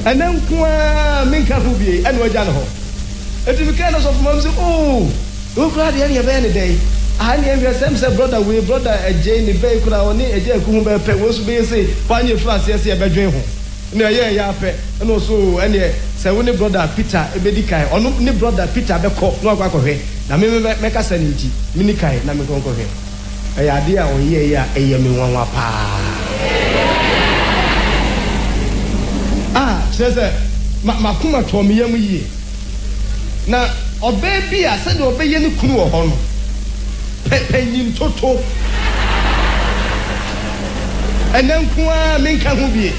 and then Minka Ruby and Wajano. And if you kind of mom say, oh, glad any of any day. I am your same brother, we brother a Jane Bay could only a Jane Kumba pet was being say, find your flats, yes, yeah, bedroom. No, yeah, pet, and also, and yeah, say, when brother Peter, a medica, or no brother Peter, the cock, no go ahead. Now, make us an inch, Minikai, Namagongo here. A idea, or yeah, a yummy one wapa. Ah, says Makuma told me, yummy. Now, obey be a said, obey any crew of honor. Penny Toto. And then Kwa Minka Ruby.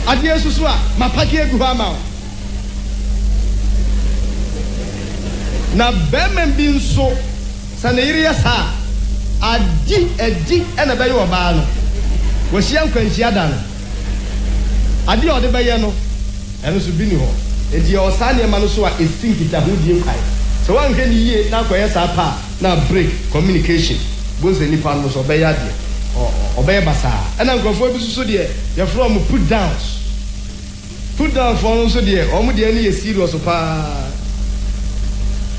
Adia Susua, Mapakia Guama. Now, Bemen being so, Saneria sa, a deep and a bayo bano. Was young when she had done. Adio de Bayano, and Subino. And your son Manusua is thinking that who you hide. So one can hear now, now break communication. Both any partners or Bayadi or Bayabasa. And I'm going to so dear, you're from put downs. Put down for also dear, or any serious of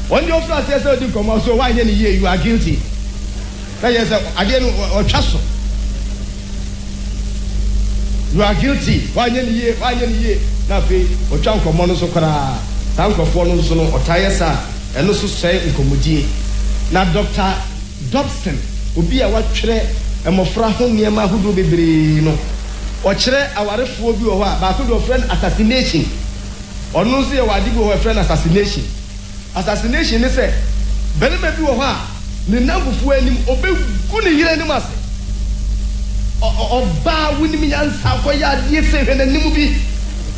when your flat says, you come out, so why any year you are guilty? Yes, again, or Chasso. You are guilty. Why any year? Now, or chunk of Monosokara, Tank of Fonosono or Tayasa, and also say in Comudi. Now, Dr. Dobson will be a watcher and Mofra Honiama who do be no. Or chere our phobia or but your friend assassination. Or no say our digo friend assassination. Assassination is a better maybe or the number of when obey good hear any mass. Or bar winning me and Sakoya, dear safe and then movie.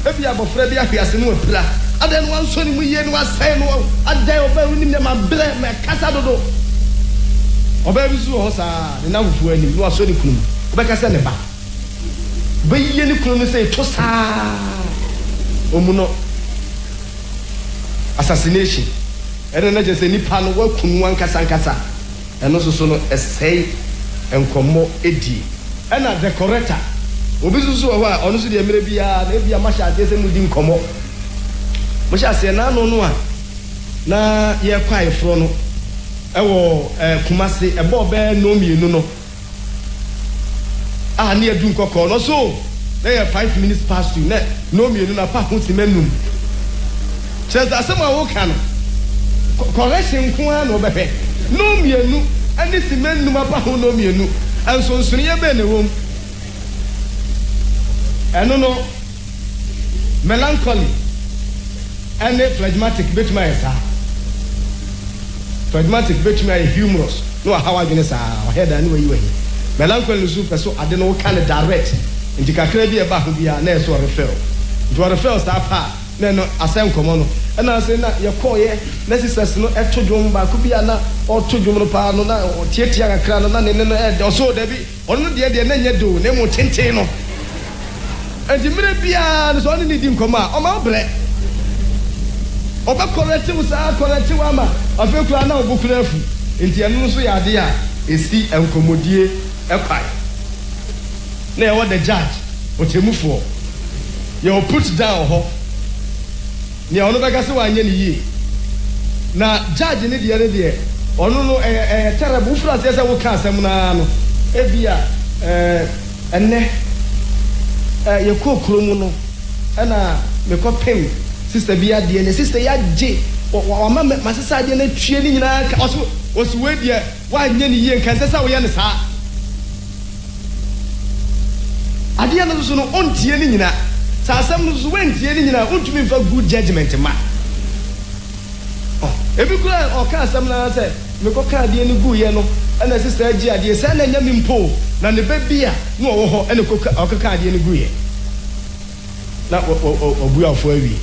Maybe I'm afraid I have no plan. And then one son we was saying, and they obey them and blame my Casado. Obey Zuhosa, the number of when you are so cool. Becassaneba. Be any cool say Tosa Omuno assassination. And then I just say Nipan work on one Casancasa. And also so a say and commo Eddie. And a decorator. Obisu honestly, there may be a masha descent within commo. Masha say, no, na ye quiet from Kumasi, a bob bear no me, no. Ah, near Dunkoko, no so. They are 5 minutes past you, no me, no, papa, who's the menu. Says that someone who can correction, Kuan or Bepe. No me, no, and this man, no, papa, who know me, no, and so soon you're in the room. I don't know, melancholy and a phlegmatic bit my phlegmatic bit my humorous. No, how I can say, I had anyway you were here. Melancholy super, so I don't know what kind of direct. And you can be about who be a nurse or a referral. You are a first star part, then I send common. And I say, your call, yeah, necessary no extra drum, but could be an or 2 drum pound or Tietia crown or so, Debbie, or no, dear, then you do, name or 10. And the Mirabian is only needing command, or my black. Or corrective was our corrective armor. I feel clan now book left. In the annunciation idea is see and commodie a pie. Now, what the judge, what you move for? You put down, ho. You are not going to ye. Now, judge in the other day, or no, a terrible flat as I will cast them now. Ebia, and ne. Your cook room, and me call him, Sister Bia, and Sister Yaj, or Mamma, my sister, and training also was with you. Why, many years can say, we understand. I didn't know on Tianina, so some went Tianina, won't you mean for good judgment, ma? If you go or cast some say, me go carry any good yellow, and a sister Gia, dear son, and Yamin Po, and the baby, no, and a cook or carry any good. Not what we are for we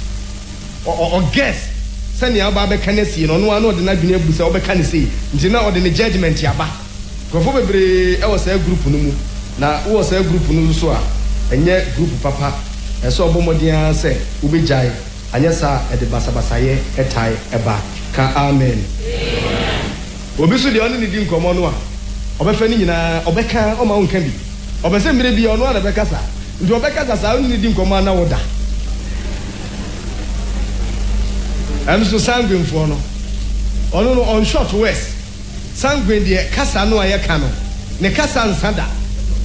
or guess. Send your barber can see, no one or the night being able to say, can see, until now, the judgment yaba. Go for I was a group no. Now, who was a group no so, and yet group papa, and so Bomodia say, Ubijai, and yes, sir, at the Basabasaye, a tie, a back. Amen. Obisu the only thing come on one. Obefenina, Obeka, or my own candy. Obesem may be on one of Becassa. Do Becca only thing come on order. I'm so sanguine for no. On short west. Sanguine the kasa no ayekano. Ne kasa nsada.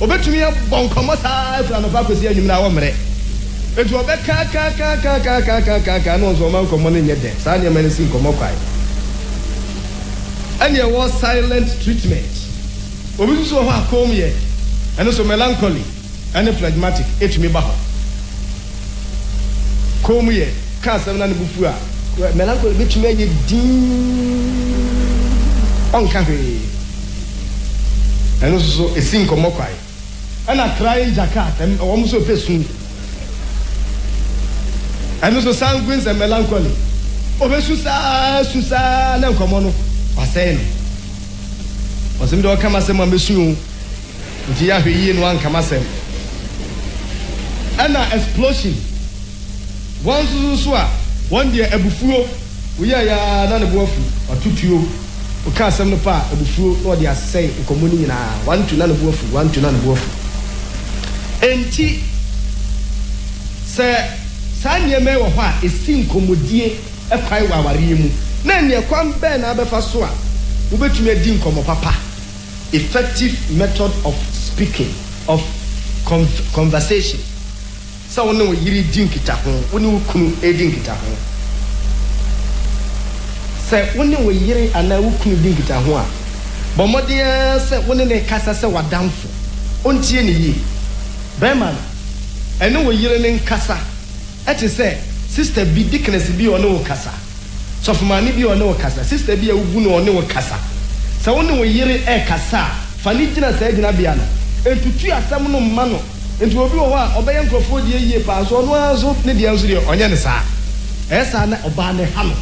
Obetumi abon komota fra no pa kwesi anyum na wo mere. Etu obeka ka no so man komo ne nyede. Sa ne man sin komo kwai. And there was silent treatment. Obi so ho akom ye. And so melancholy and phlegmatic etumi ba ho. Kom ye ka asem na ne bufu a melancholy betumi aye din onka hwe. And so esin komo kwai. And a crying jacket and almost a person. And also sanguines and melancholy. Over Susa, no common was saying. Was him to come as a mammasu. Giahi in one camasem. And an explosion. One Susua, one day a buffalo. We are none of wolf or two. We can't send the part of buffalo or they are saying, communing one to none of wolf, one to none of wolf. Enti se sanye me wo ha esi nkomodie ekwai waware mu na ne kwam be na abefa so a wo betumi adi nkomo papa effective method of speaking of conversation so won wo yiri di nkita ho woni wo kunu edi nkita ho se woni wo yiri ana wo kunu di nkita ho a bomode se woni ne kasa se wadamfo ontie ne yi Beman, I know we're yearning Cassa. At say, sister be dickness be or no Cassa. So for money be or no Cassa, sister be a wound or no Cassa. So only we're yearing a Cassa, Fanigina said in Abiana, and to treat a salmon mano, and to obey Uncle 4 years pass on was open the answer on Yanasa. Esana Obane Hano.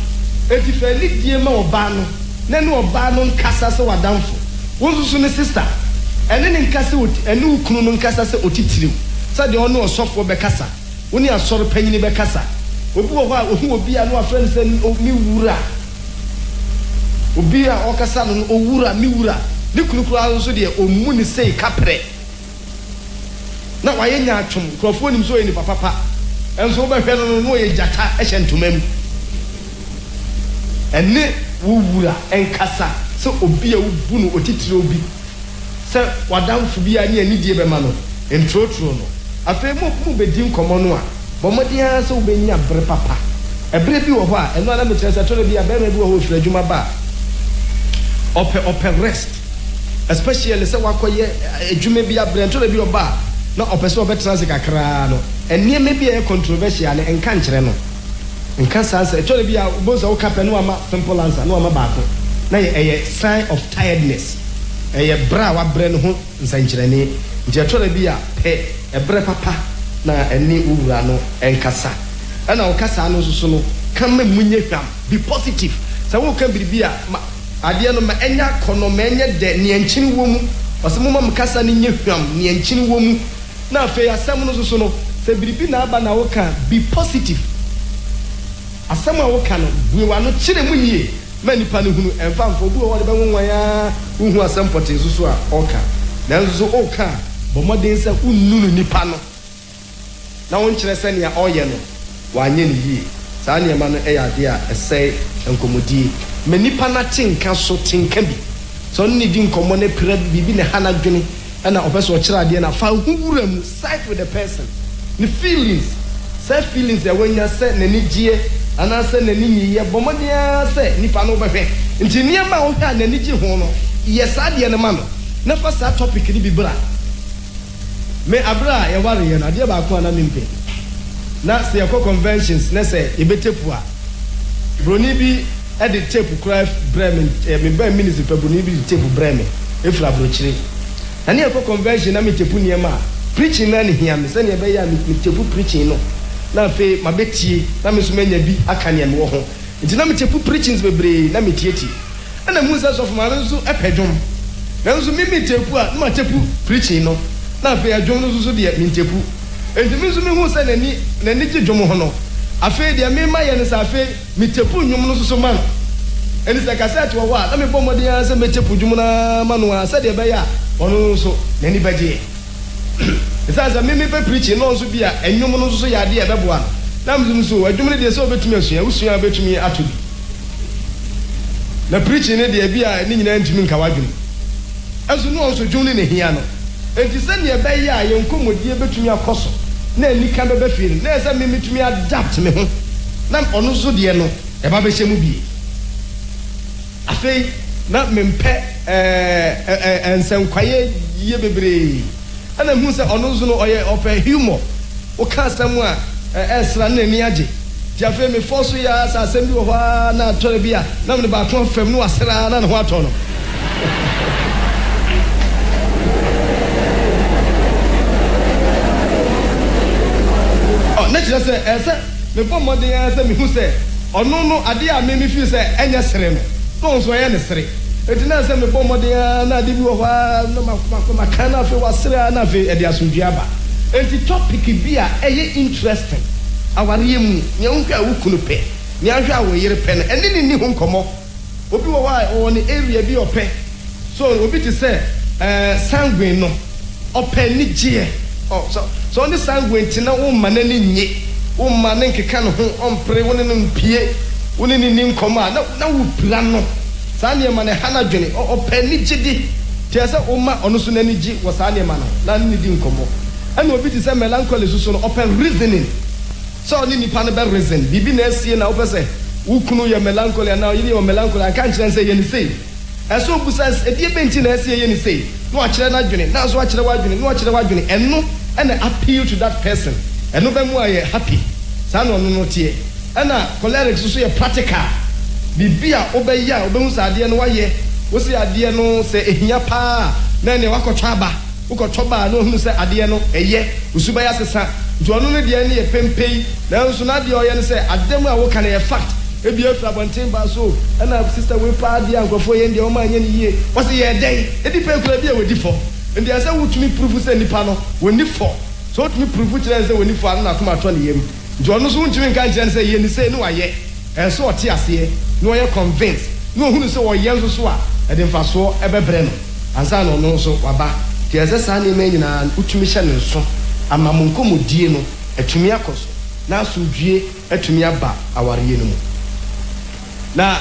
And if I leave the Mo Bano, then no Banon Cassa so a downfall. One soon sister. And then in Castle, and no Kunun Cassa Otitri. So the honor of software Becassa. Only a sort of penny Becassa. Who will be a no friends and Miura. Ubia Okasan or Wura Miura. Nikulu also dear or Muni say Capre. Now I ain't chum, Crawford him so in the papa. And so by Federal no jata Eshen to mem. And ne Wura and Cassa. So Obia Bunu Otitri. Se wadam fubi ani ani die be ma no entro no afa mu be din komo no a bomodia se ubenya bre papa ebre bi wo ho a eno na me tirese tore bi a be bi wo ho fira djuma ba ope rest especially se wakoye adwuma bi a bre tore bi oba na opese obetrase kakra no enie me bi e controversial enka nkire no enka sanse tore bi a boza wo kape no ama simple answer no ama ba ko na ye sign of tiredness eye bra wa bre no ho nsankyerene nti atore bi a pe ebre papa na eni uwura no enkasa ana o kasa no so no kama munye hwam be positive sa wo ka biribi a ade no ma enya kono ma enya de ne enkyini wo mu osemo ma mkasa ne nye hwam ne enkyini wo mu na afi asem no so no se biribi na aba na wo ka be positive asem a wo ka no buwa no kire mu yie many pani hunu emfamfo du o de be wonwan ya uhu asempote susu a oka nanzo oka bomoden se ununu nipa no na won kire se ne oye no wanye ne yi saa ne ma no eyade a ese enkomodi me nipa na tinka so tinka bi so ne di nkomo ne pira bibi ne hana dwene na opeso kire ade na fa huwuram side with the person the feelings self feelings ya wanya se ne nigie ana se na ninyi ye bomodia se nipa no behwe nti niema wo hwa na nigi ho no yesa de ne ma no na fa sa topic ni bibra me abra ye ware ye na de ba ko na mimpe na se yakọ conventions na se ebetepu a broni bi e de tape craft bremen me ba ministry pa broni bi de tape bremen efra brochire na ne yakọ convention na me tepu niema preaching na ne hia me se ne be ya me tepu preaching no na fe mabetie na me so manya bi aka ne me wo ho nti na me tepu preachings bebre na me tieti na musa so fuma no so epedwom na so me tepu a na tepu preaching no na fe adwom no so de me tepu enti me so me hu se na ni gidwom ho no afi de me ma ye ne sa afi me tepu nwom no so man eni se cassette wo wa na me bomode ya se me tepu dwom na ma no a se de be ya ono so na ni baje It says a mimi preaching no so be a enwom no so ya de e beboa nam so adwumre de so obetumi asua usua obetumi atobi na preaching ne de bia ni nyina ntumi nka wadwum azu no onso dwumre ne hia no enti se ne be ya ye nkomodie betumi akoso na anika be feel na ese me metumi adapt me ho na ono so de no e ba be hyemu bi afei na mempe ensankwaye ye bebre ana hu se ono so no oye ope humor o ka samu a esra na ni age ti afei me force ya sa asem bi wo ha na tore bia na me ba to fam no asra na ho ato no na just say me bom modern say me hu say ono no ade a me feel say enya sere no no so ye ne sere eti na say me bom modern na ade bi wo ha no ma kana fe wasere na fe e de asundua ba enti topic bi a eye interesting aware mu nya unka wukunu pe nya hwa wo yere pe no eni ni ho nkomo obi wo wa wo ne area bi ope so obi ti say sanguine no ope ni gie oh so on the sanguine tina wo manani nye wo mane nkeka no ho ompre wo ne mpie wo ne ni nkomo a na wo pira no saa ne ma ne hana dwene ope ni gidi ti ase wo ma ono so na ni gi wo saa ne ma no na ni di nkomo ana obi ti say melancholy so no open reasoning so ni nipa no be reason bibi na asie na wo pese wo kunu ye melancholy na yiri o melancholy aka nkyerɛ say ye ni say eso busa edie benti na asie ye ni say no akyerɛ na dwene na so akyerɛ wa dwene no akyerɛ wa dwene eno and appeal to that person and no be more happy sa no no tie ana choleric so ye practical bibia obeya obehu sa ade no waye wo se ade no se ehia pa na ne wakotwa aba ukotwa ba no hunu se ade no eye usuba ya sesa nti ono no de ne ye pempei na nso na de oye no se adem a wo kan ye fact ebi afra bonten ba so ana sister we pa ade ankofo ye ndie o ma anye ne yie wo se ye den edi pe kura bi e wodi fo and they say wutumi prove say nipa no woni for so wutumi prove kire say woni for na kuma to ne yem nti ono so wutumi nka kire say ye ni say no waye so ote ase no ye convince no hunu say wo ye nso so a e de mfa so e bebre no ansa no no so waba ti ese sa na me nyina wutumi hye ne so amamonkomodie no atumi akoso na asodwie atumi aba awariye no mu na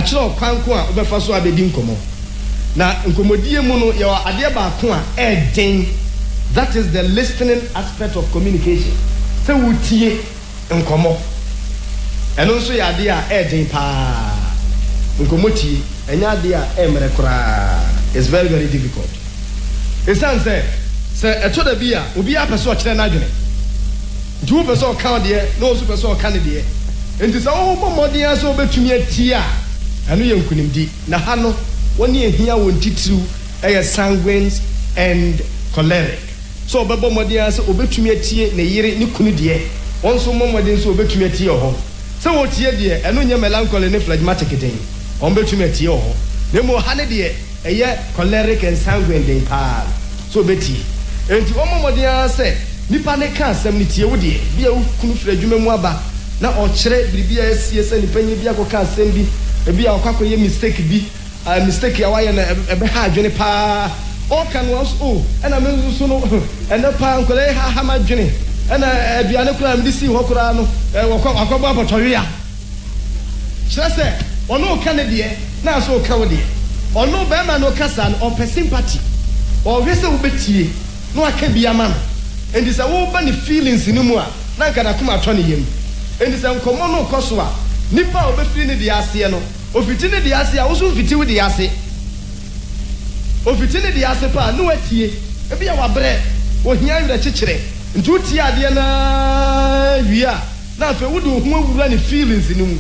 kire kwanko a obefa so abedi nkomo na nkomodie mu no ye ade ba ko a eden that is the listening aspect of communication se wutie nkomo eno nso ye ade a eden pa nkomoti enya ade a emre kura is very very difficult esan se etoda bi a obi a pese o kire na adwene ntu pese o kan de no so pese o kan de enti se o bomodin aso obetumi atie a eno ye nkunimdi na ha no woni ehia won titiru sanguines and choleric so bebo modern say obetumi atie na yire ni kunu de wonso modern so obetumi atie ho se wo tie de eno nya melancholy ne phlegmatic den on betumi atie ho ne mo ha ne de choleric and sanguine den pa so beti enti modern say nipa ne ka asem ni tie wo de bia wo kunu fradwuma mu aba na o kire bibia asie se nipa nya bia ko ka asem bi bia akwakoye mistake bi mistake ya why na ebe ha adwene pa o kan was o na me so no ene pa nkole ha ma dwene na aduane kura me disi ho kura no wakwa abotɔwe ya kyerɛ sɛ ɔno ka ne de na so ka wo de ɔno be ma no kasa no ɔpɛ sympathy ɔhwɛ sɛ wobetie no aka bia ma no endi sɛ wo ba ne feelings ni mu a na nka na kuma atɔ ne yam endi sɛ nkomo no kɔso a nipa obefiri ne de ase no ofiti ne de ase a wo so fiti wo de ase ofiti ne de ase pa no atie ebi ya wabrɛ ohia wura kyekyere nti utie ade na wia na afa wo de ho awura ne feelings ni mu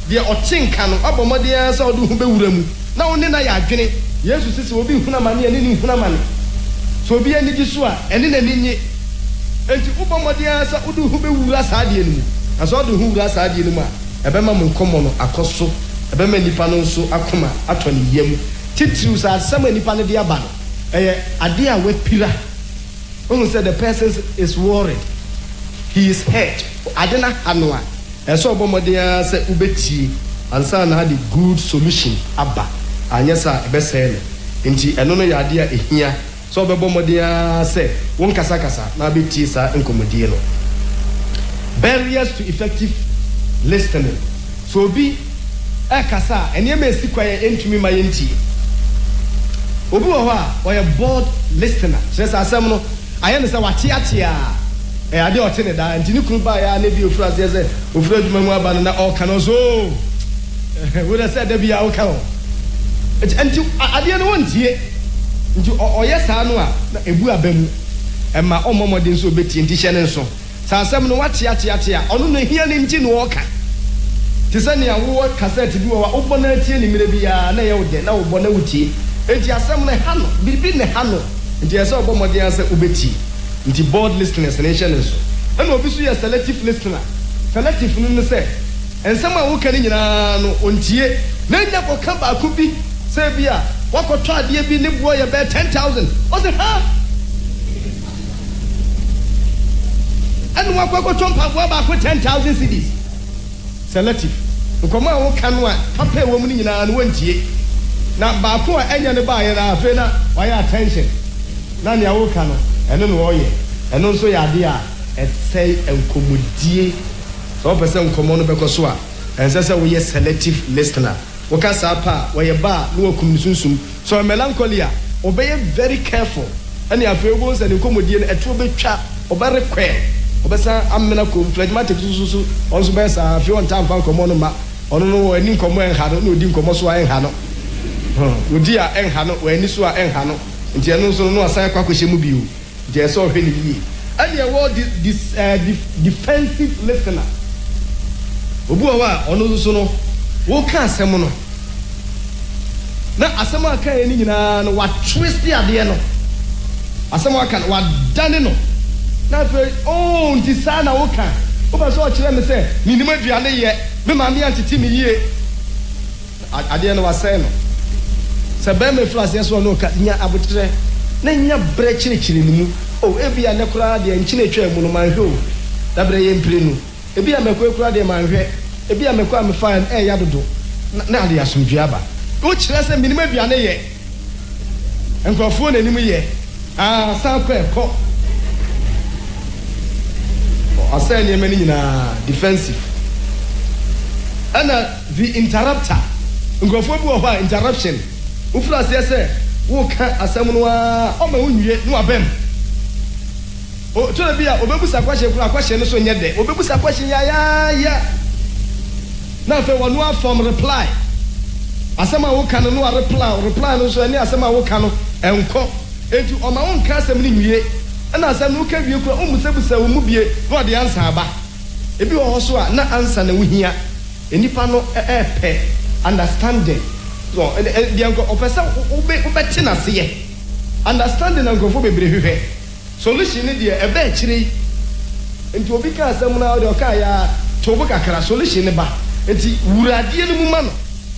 de ɔkyenka no abɔmɔde sɛ wo de ho bewura mu na wo ne na ya adwene yesu sisi obi huna mane ene ni huna mane so obi ani di so a ene na ni nye enti ubɔmɔde sɛ wo de ho bewura saa de ni mu aso wo de ho wura saa de ni mu a ebema mo nkomo no akoso ebema nipa no nso akoma atɔ ne yam titiriu sa asɛm nipa no de aba no ade a wapira when said the person is worried he is hurt adena hano a ɛso obɔmɔden sɛ ubetie ansa na the good solution aba anyesa ebesɛ ne nti ɛno no yade a ehia so obɔmɔden sɛ won kasa kasa na betie sa nkomodie no barriers to effective listening. So be kasa ene ma esi kwa entumi ma yenti obi wo ha o ye bored listener so asem no aye ne se wate ate a ade o te ne da ntini kunu ba ya na bi ofura se ofura adwuma mu aba na o ka no so we da se da bi ya o ka o enti ade no wontie nti o ye sa no a na ebu abamu ema omomode nso obeti nti hye ne nso sa asem no wate ate a ono no hia ne nti no o ka tisani ya wo cassette bi wa obona tie ni mire bi ya na ye wo de na wo bona wutie enti asem na hano bibi ne hano enti ese obomode anse obeti enti board listeners nation nso ena obi so ya selective listener selective no se ensem a wo ka ni nyina no ontie na nya ko ka ba ku bi se bi a wakotwa ade bi ne buo ye be 10,000 o se ha enu wakotwa mpaboa ba ko 10,000 cedis selective nkoma wo kanu a papa wo mu ni nyina no wantie na ba ko a enya ne ba ye na afi na waya attention na ne wo kanu eno no wo ye eno nso ya de a esei enkomodie so person nkomo no bekoso a ensese wo ye selective listener wo ka sa pa wo ye ba no wakum sunsum so melancholy a obey very careful ani afi wo nse ne nkomodie no eto betwa obarekwe obesa amena ko phlegmatic susu onso besa afi on time fan komo no ma ono no ani komo en ha no odi komo so en ha no odi a en ha no ani so a en ha no nti eno so no asan kwa kwehye mu biu nti eso hwe ni yi ani e wo this defensive listener obu wa ono so no wo ka asem no na asem aka ani nyina no wa twist ade no asem aka wa dane no na fe nti sana wo ka wo ba so kire me se ni nima duane ye me ma me antiti me yie ade no wa se no se be me flas yes no ka nya abotre na nya bre kire ni mu ebi ya ne kura de nchine twa mu no man hwe o da bre ye mpire nu ebi ya mekwa kura de man hwe ebi ya mekwa me fine ya dodo na ade asomdua ba wo kire se minima duane ye enkrofo na nimu ye san kwa ekọ asay ni many na defensive ana the interrupter ngofo bi wo ha interruption ufura se wo ka asem no a o ma wunwie no abem o to bi a obebusa kwahye kura kwahye no so nye de obebusa kwahye ya na fe wonu afom reply asem a wo ka no reply no so ani asem a wo ka no enko enti o ma won ka asem ni nwie ana asem no ka wie kura o musabusa wo mu bie no de answer aba ebi wo so a na answer na wo hia enipa no pe understanding so de anko opesa obeti na se ye understanding anko fo bebre hwehwe solution ni de ebe kire enti obi ka asem na de ka ya tobo kakra solution ni ba enti wuradie no mu ma no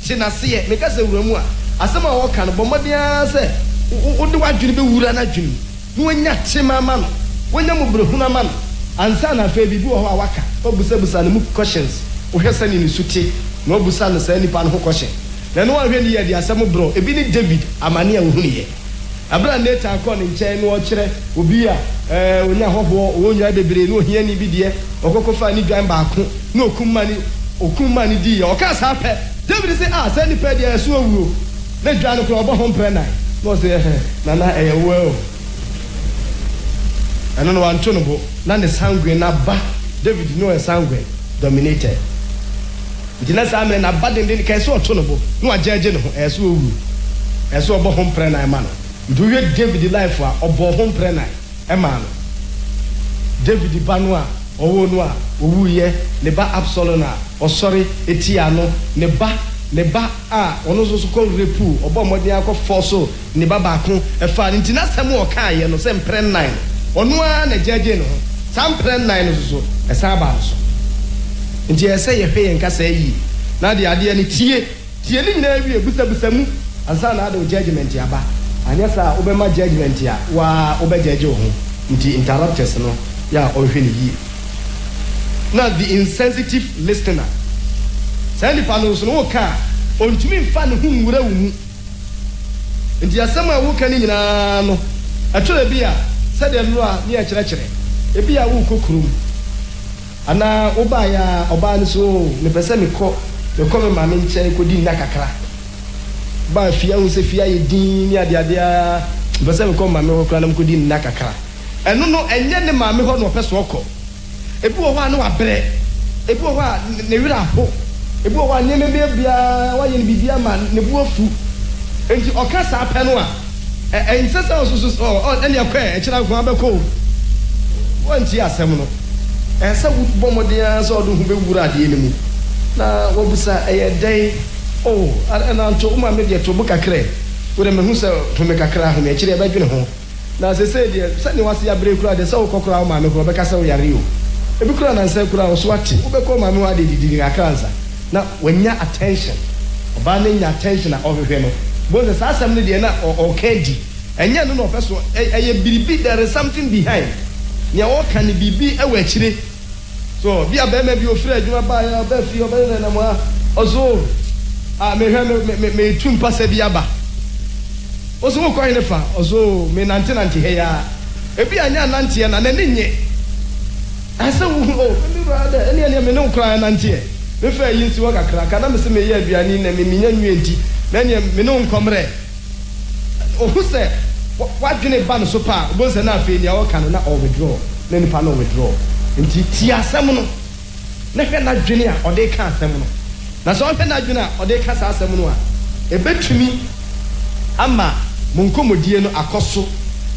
se na se ye me ka se wuramu a asem a wo ka no bomodia se wo de wadwene be wura na dwene no nya chema ma no wonya mo brehuna ma no ansa na fa bibi wo ho awaka obusabusa no mu questions wo hwesa ni suti no obusa no sa nipa no ho question na no ahwe ni ye de asem bro ebi ni David amane a wo hunu ye abra neta akọ ne nchen no kire obi a onya hoho wonya bebre no hia ni bi de okokofa ni dwan ba ko no okumma ni di ye oka sa pe David say sa nipa de aso awuro na dwan no ko obo ho mpre nai no say na eyewo I don't know what to know. None is sanguine, na ba. David no is sanguine dominated. The next time na bad in the case of Tonobo. No a judge no as we as we home prena man. Do you David life or home prena a man? David Banwa or Noa, who ye, neba Absolona, or sorry, Etiano, neba ono so called repu, or Bomodiaco Fosso, neba Baku, a fan into Nasamo Kai, and same pren nine. Onwa na judge no sam pren nine so esaba so nti ese ye hwe nka sa yi na de ade ani tie ni na wi ebusa mu ansa na ade judgment aba anya sa obema judgment ya wa obejeje ho nti interrupters no ya ohwe ni yi na the insensitive listener say ni pano so no ka ontumi mfa ne hu nwura wu mu nti asema wo ka ni nyina no atore bia said the law near chere ebi a wo kokurum ana oba ya oba ni so me pese me ko me maame nche ko di nna kakra ba fia hu se fia ye din ni ade a pese me ko maame ko kra na ko di nna kakra eno no enye ne maame ho no pese okọ ebi wo ha na wa bre ebi wo ha ne wira ho ebi wo ha ne me bia wa ye ne bibia ma ne bu afu enti okasa apẹ no a ensesa osusu ene akwa e kira ko abeko wanti asem no esa bomodia so do hu be wura de ni mu na wobusa den ana nto uma me de to buka kre wo de me hu se to me kakra ho me kire ba dwene ho na se de se ne wase ya bre kura de se wo kokora wo ma me ko be ka se wo yare o ebi kura na nse kura wo so ate wo be ko ma me wa de didi ga kansa na wanya attention oba na nya attention na ohwehwe no bonze sa asem ne de na okedi enye no no peso eye biribi there is something behind nya wo kan bibi e wa akire so bia be ma bi ofira adwuma ba ya ba fi oba na mo ozo me hwe me tum pasa bi aba ozo ko ine fa ozo me nante he ya e bia nya nante na ne nye asa wo me brother ene me no kra nante me fa yi nsi wo kakra kana me se me ye aduani na me nya nwie na ne me no nkomre ohuse wadwene ba no so pa bonse na afi ne o kan na o withdraw na nipa no withdraw nti ti asem no na hwe na dwene a o de ka asem no na so hwe na dwene a o de ka sa asem no a ebetumi ama monkomodie no akoso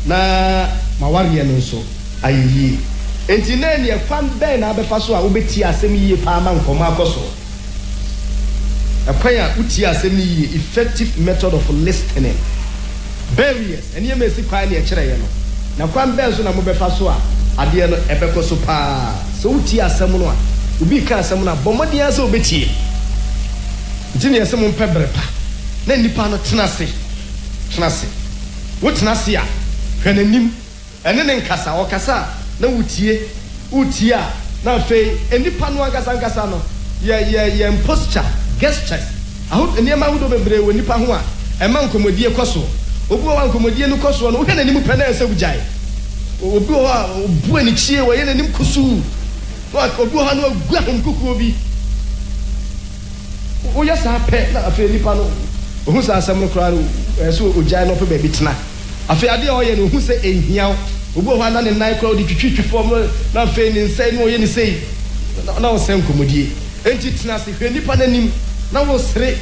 na mawariye no so ayiyi enti na ne kwan ben na abefa so a obeti asem yiye pa ama nkomo akoso akwaya uti asem yiye effective method of listening barriers eni emesi kwa ne kire ye no na kwan ben so na mo befa so a ade no ebeko so pa so uti asem no a ubi ka asem no bomodi ase obetie ntini asem mpebere pa na nipa no tenase wo tenase a hwenanim ene ne nkasa okasa na utie a na fe enipa no agasa no ye posture gestures aho eniema wo do bebre wo nipa ho a ema nkomodie koso obu wa nkomodie no koso no wo hwenanim pe na ese wujai obi ho a obu ani chie wo ye nanim kusu obi ho no agua nkuku obi wo ya sa pe na afi nipa no ohu sa asem no kra so ojai no pe ba bi tena afi ade o ye no ohu se enhiaw obi ho na ne nai kra odi twitwi fom na afi ni nsai no ye ni sei na o sen komodie enti tena se hwe nipa nanim na wo sere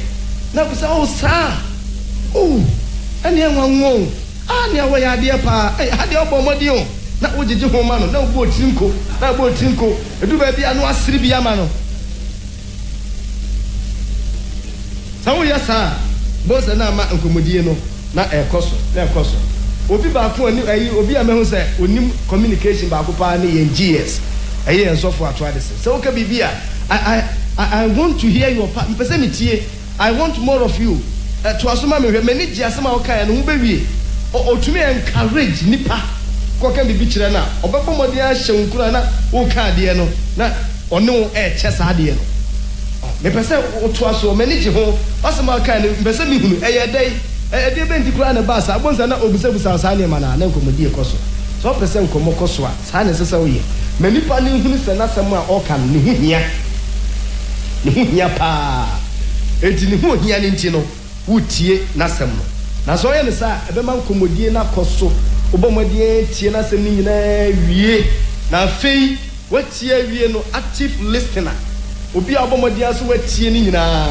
na ko sa o sa ani enwanwo ani awo ya ade pa ade obomodi o na ojiji ho ma no na obo tinko edu ba bia no asiri bia ma no sawo ya sa bosa na ma nkomodie no na ekoso obi ba ko ani ayi obi amehu se onim communication ba ko pa na yen GS ayi enso fo ato ade se so ka bibia I want to hear your part mpese mi tie I want more of you to asoma me ni ji asema o kai no hu bewie otumi encourage nipa ko ka bibi kire na obebo modi a hye nkura na o ka de no na one o che sa de no me pese o to aso mani ji ho asema kai no mpese mi hunu eye dai de benti kura na ba sa bonza na obusabusa sa ne ma na nkomodi ekoso so pese nkomo koso a sa ne sesa wo ye mani pa ne hunu se na asema o kan ne hu hia pa eti ne hu hia ne nti no wutie na sem no na so ye ne sa ebema nkomodie na koso obomodie tie na sem ni nyina wie na fei watie wie no active listener obi obomodie so watie ni nyina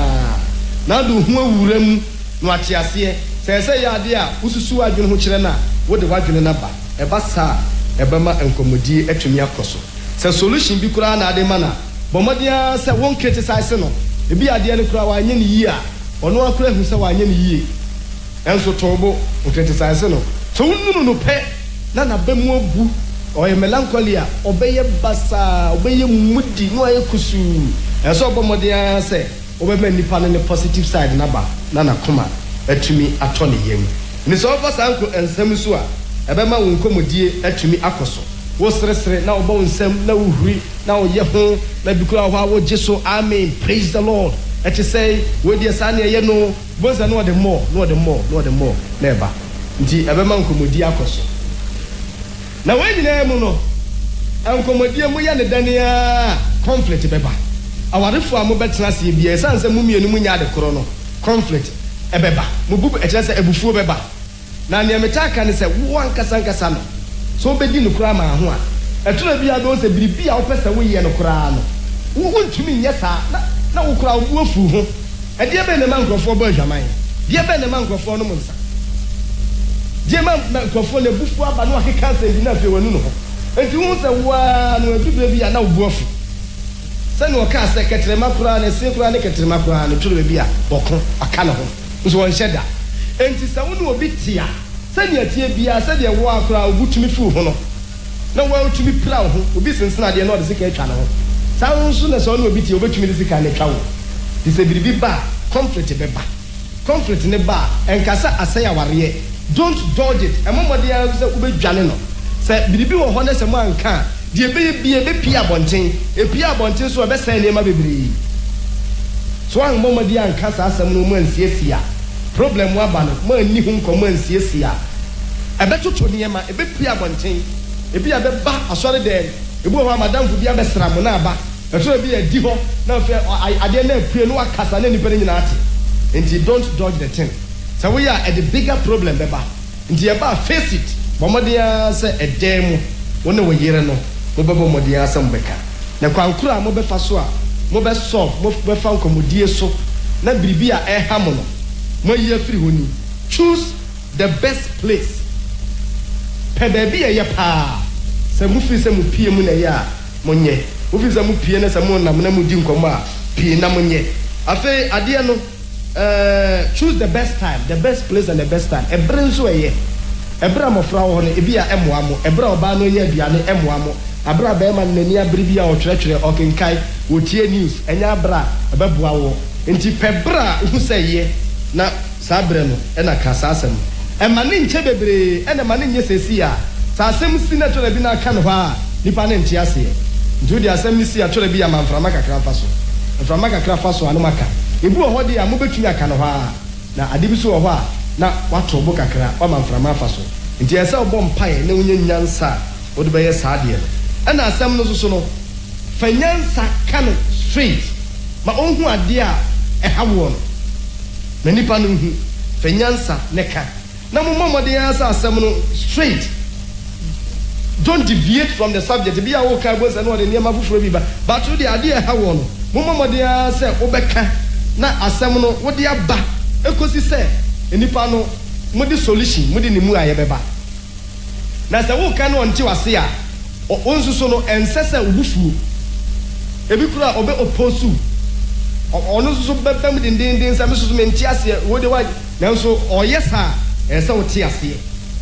na do hu awuram no ate ase se ya ade a ususu adwene ho kire na wo de wadwene na ba eba sa ebema nkomodie atwumi akoso se solution bi kura na ade mana bomodie se won criticize no ebi ade ne kura wa anye ni yi a ono akura hu se wa anye ni yi enso tobo o criticize no so nunu no pe na bemu obu o ye melancholy a obeye basa obeye mudi no aye kusu enso bomodie se obema nipa ne positive side na ba na koma atumi ato ne yem ni so ofa sanko ensem so a ebema wo nkomodie atumi akoso wo sresre na obo nsem na uhuri na oye ho na bikura ho wo jeso amen praise the Lord et say we dey san ye no bonza no the more neba nti ebema nkomodie akoso na we nyina mu no enkomodie mu ya ne dania conflict beba awarefo a mo betena se bia sanse mu mienu mu nya de koro no conflict ebeba mo bubu e kire se ebufuo beba na ne metaka ne se wo ankasa no so bedi no kura ma ho a eturo bia do se biribi a wo pese wo ye no kura no wo ntumi nye sa na wo kura wo afu ho e de be ne man krofo bo adwaman de be ne man krofo no mo nsa de man krofo le bufu aba no akeka se bi na fe wanu no ho enti wo se wa no adubra bi a na wo bu afu se no ka se ketrema kura na se kura ne ketrema kura no turo bia boko aka no ho nso won hyeda enti se wo no obi tia se ne atie bia se de wo akura obutumi fu ho no na wo otumi pra ho obi sensena de na o de sika atwa no ho sa nso na so no obi tia obetumi de sika na twa wo di se biribi ba conflict be ba conflict ne ba enkasa asaya ware don't dodge it emomode ya se obedwane no se biribi wo ho na se mo anka de be pia bonten e pia bonten so be sai ne ma bebiri so an momode anka sa asem no mo ansiesia problem wa ba no mo ani hu nkomo ansiesia ebetoto ne ma ebe pia bonten e bia be ba asore de ebu ho madam fu bia be sram na aba etoro bia di ho na fe ade na pie no akasa na nipa nyina ate and don't dodge the thing so we are at the bigger problem beba nti e ba face it bomodea say edem wona wo yire no mo beba modea asem beka na kwankura mo befa so a mo be solve mo befa nkomodie so na biribi a eha mo no mo ye free honi choose the best place pedabi ye pa se mu fi se mu pie mu na ya mo nye wo fi se mu pie na se mo nam na mu di nkomo a pie na mo nye afi ade no choose the best time, the best place and the best time. Ebren so eye. Ebra mo fra wo no ebi a emoa mo. Ebra oba no nya aduane emoa mo. Abra ba ma nani abri bi a o kyerɛkyerɛ okenkai, wo tie news, enya abra ebeboa wo. Enti pebra hu sɛ ye na sabre no na ka sasɛm. Ema ne nche bebre, ena ma ne nye sesi a. Sasɛm si na tore bi na aka no ha, nipa ne nche ase. Ntu di asɛm si a tore bi a manframa kakra fa so. Manframa kakra fa so anu maka. Ebu ho de a mo betumi aka no ha na ade bi so ho a na wato bo kakra o manframa afa so nti ese obọ mpae na onye nyansa o de be sa de no na asem no so no fa nyansa kan straight ma onhu ade a ehawo no na nipa no hu fa nyansa ne ka na mo momode yansa asem no straight don't deviate from the subject bi a wo ka bo se no de niam afufuro bi ba but the ade ehawo no mo momode yansa obeka na asem no wo de aba ekosi se enipa no mo de solution mo de nimu aye beba na se wo ka no onti wase a onsuso no ensese obufuo ebi kura obe oposu ono suso bebam dindindin sa mesuso menti ase wo de wa nanso oyesa ese wo ti ase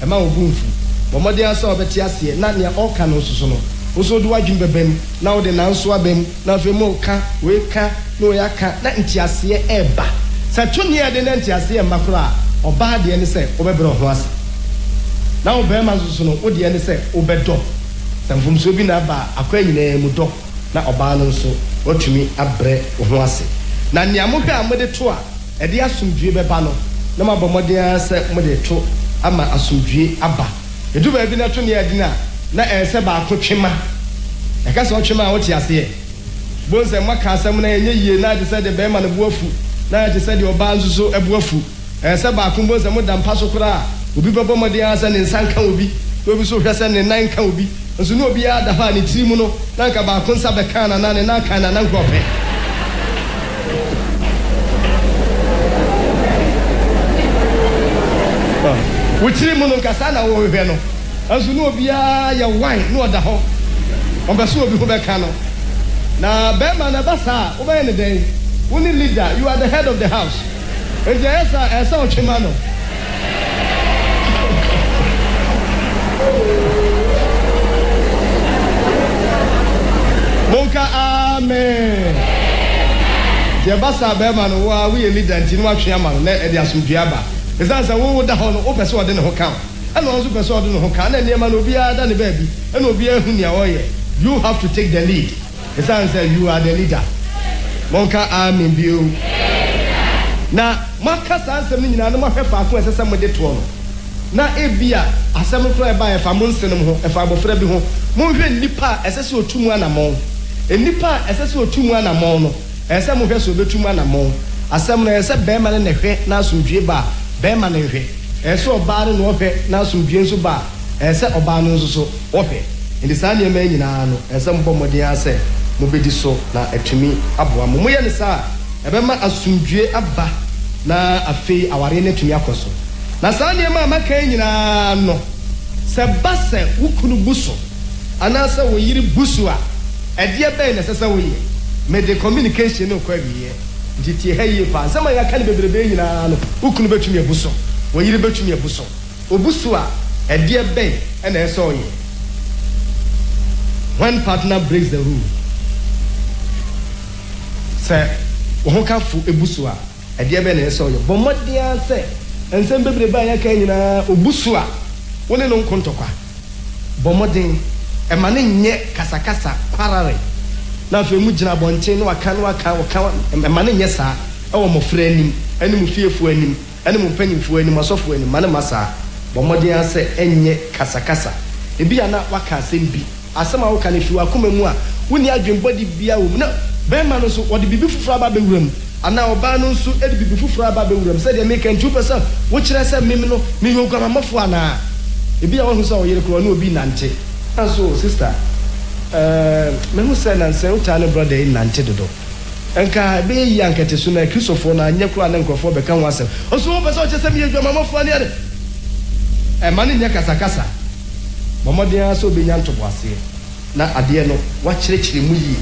e ma obunfu bo mode ase obeti ase na ne oka no suso no oso do wadwum bebam na wo de nanso abam na fe mo ka we ka no ya ka na ntiase eba sa tuni ade na ntiase makro a oba de ne se obebre ho ase na wo be ma so no wo de ne se obedo sa mfumso bi na ba akwa nyina mu do na oba no so otumi abre ho ase na nia mo hwa mo de to a e de asomdue beba no na ma bomode ase mo de to ama asomdue aba edu ba bi na to ne ade na ese ba akotwema e ka se otwema a wo ti ase bonse maka asem na enye yie na de se de be ma no buafu na de se de oba nzuzo ebuafu ese ba akun bonse mo da mpa so kura obi bebo mo de ase ne nsanka obi so hwese ne nan ka obi nso no obi ya da ha ne tirimu no na nka ba akun sa be kana na ne na kana na nkwope wo tirimu no nka sa na wo hwe no nso no obi ya wine no da ho obeso obi ho be ka no na bema na basa obaye ne den woni leader you are the head of the house eje esa ochema no monka amen je basa bema no wa we leader ntini wa twea ma no na e de asomdua ba esansa wo da ho no o pese ode ne ho kan ana onzo pese ode ne ho kan na niema no obi ada ne baabi na obi ahu nia wo ye you have to take the lead. The son said, you are the leader. Monka amen bio. Na maka sansem ni nyina no mahwefa akon esesem de to no. Na ebia asem kro e ba e fa monsenem ho e fa abofra bi ho mo hwe nipa esese otumu anamon nipa esese otumu anamon no ese mo hwe so betumu anamon asem na ese be ma ne hwe na asomdue ba be ma ne hwe ese oba ne no hwe na asomdue nso ba ese oba no nso so hwe ndi sa ne ma nyina no ese mbo modin ase mo bedi so na atumi aboa mo ye ne sa ebe ma asomdue aba na afei aware ne tumi akoso na sa ne ma maka nyina no se base wukunu buso anasa wo yiri buso a ede be ne sesa wo ye me de communication no kwa biye diti haye pa sama ya kan bebrebe nyina no wukunu betumi abuso wo yiri betumi abuso obuso a ede be na eso ye one partner breaks the rule se wo ka fu ebuso a ede be na eso ye bomodia se ensem bebrebe ya kan nyina obuso a wone no nkontokwa bomoden emane nye kasakasa kwarare na afi mu gina bonten no waka emane nye saa ewo mofra anim anim fiefu anim anim mpanyimfu anim asofo anim mane masa bomoden ase enye kasakasa ebi ana waka asem bi asema wo kan fi wakoma mu a woni adwenbodi bia wo na be ma no so wode bibi fufura ba bewuram ana oba no nso edi bibi fufura ba bewuram se de make 2% wo kire se mim no mi yogama mafo ana ebi a wonu so wo yere kro na obi nante aso sister me hu se nan se o tane brother in nante dodo enka be yi ankete so na Christopher na anya kro na nkofo be kan wasem oso wo pese o chese mi yegama mafo ani ade mane nya kasakasa momodin aso be nya ntobo ase na ade no wa kirekire mu yi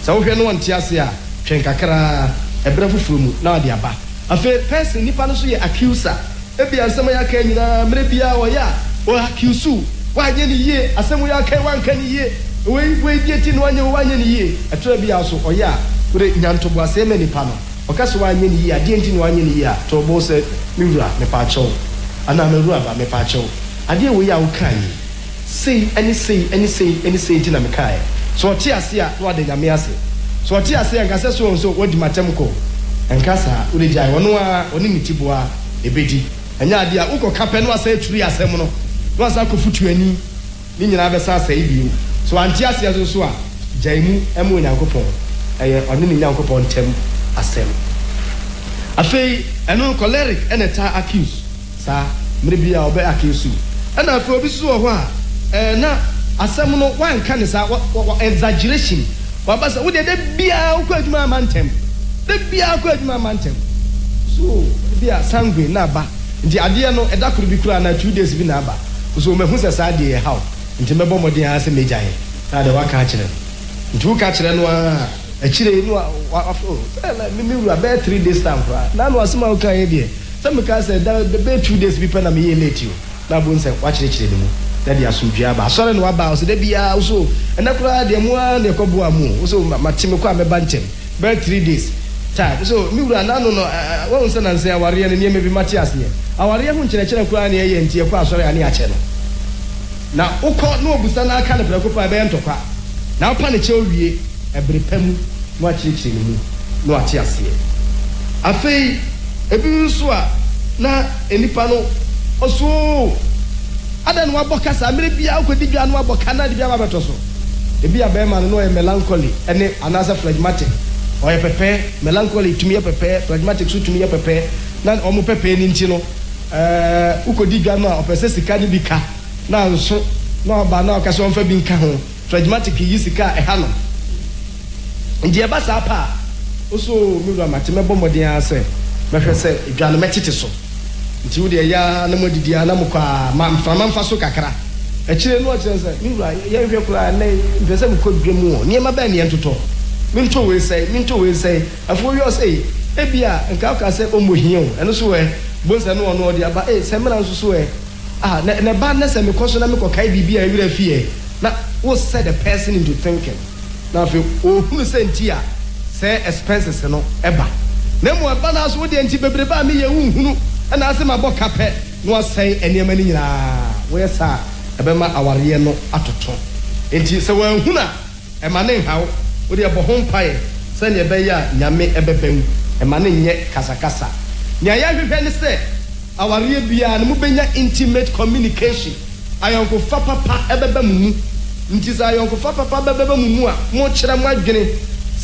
sa wo hwe no wonte ase a twen kakra ebra fufuru mu na ade aba afa person nipa no so ye accuser ebi ansema ya ka nyina mre bia wo ya o accuse wa nye ni ye asemu ya ka wanka ni ye we dieti no wanye ni ye etra bia so o ya kure nyantobo ase me nipa no o ka so wanye ni ye ade enti no wanye ni ye to bo se miwura me pa cho ana me ru aba me pa cho ade we ya wo kan say enti na me kai so ti ase a no ade nyame ase so ti ase anka se so wodi matem ko enkasa uri jai wono a oni nitiboa ebedi anya ade a uko kape no asa eturi asem no no asa kofutu ani ni nyina be sa asa ibi so anti ase so a jaimu emu nyankopon eye oni ni nyankopon tem asem afei eno choleric eneta accuse sa mrebia obe accuse ena afei obi so ho a na asem no wan kan sa exaggeration wabasa wo de bia ukọ adwuma mantem de bia ukọ adwuma mantem so bia sangwe na ba nti ade no edakuru bi kura na 2 days bi na ba so me hu se sa de how nti mebo modin ase mejae na de waka kire nti waka kire no a kire no me wura be 3 days time kura na no asema waka ye de se me ka se da be 2 days bi pa na me ye late you na bo nse wa kire ni mu daddy asumdua ba sore no aba so da bia so enakura de mu a ne koboa mu so matime kwa meba ntem be 3 days time so mi wura na no won se na nse aware ne niam bi matias ne aware hu nkyerɛkyerɛ kura ne ye ntie kwa sore ani ache no na ukọ na obusa na aka ne preko pa be ntokwa na opa ne che owie ebre pam no akirikiri ne mu no ate ase afei ebi nso a na enipa no oso adan wa bokasa mere bia akodi bia no aboka na de bia babeto so ebi abema no e melancholy ene anasa phlegmatic o ye pepe melancholy tumi ye pepe phlegmatic so tumi ye pepe na omo pepe ni nti no ukodi bia no opese sika ni bika na nso na oba na okase onfa bi nka ho phlegmatic yi sika e ha no ndi e ba sa pa oso mi ru amate mebo modin ase mehwe se edwa no metete so nti wo de ya na modidi ya na mkwa mamfa so kakra akire no akire se mi wura ya hwe kura na mpese mkọ dwemu ni ma ba ne ntoto mi nto we sei afo yo sei ebia nka ka se omohie o eno so we bonsa no ono de aba se mena nso so we na ba na se mekọ so na mekọ kai bibia ewura fie na wo set the person into thinking na fe o hunu se ntia se expenses no eba na mo aba na so de nti bebreba mi ye hunu ana asema boka pe no asai eniema ni nyina we sa ebema aware no atoto enti se wan huna e ma ne hawo wo de bo hompae se ne be ya nyame ebebem e ma ne nye kasakasa nya ya hwehwe ne se aware bia ne mu benya intimate communication ayonko fa papa ebeba mu nti sa yonko fa papa beba mumu a mo kyerɛ mo adwene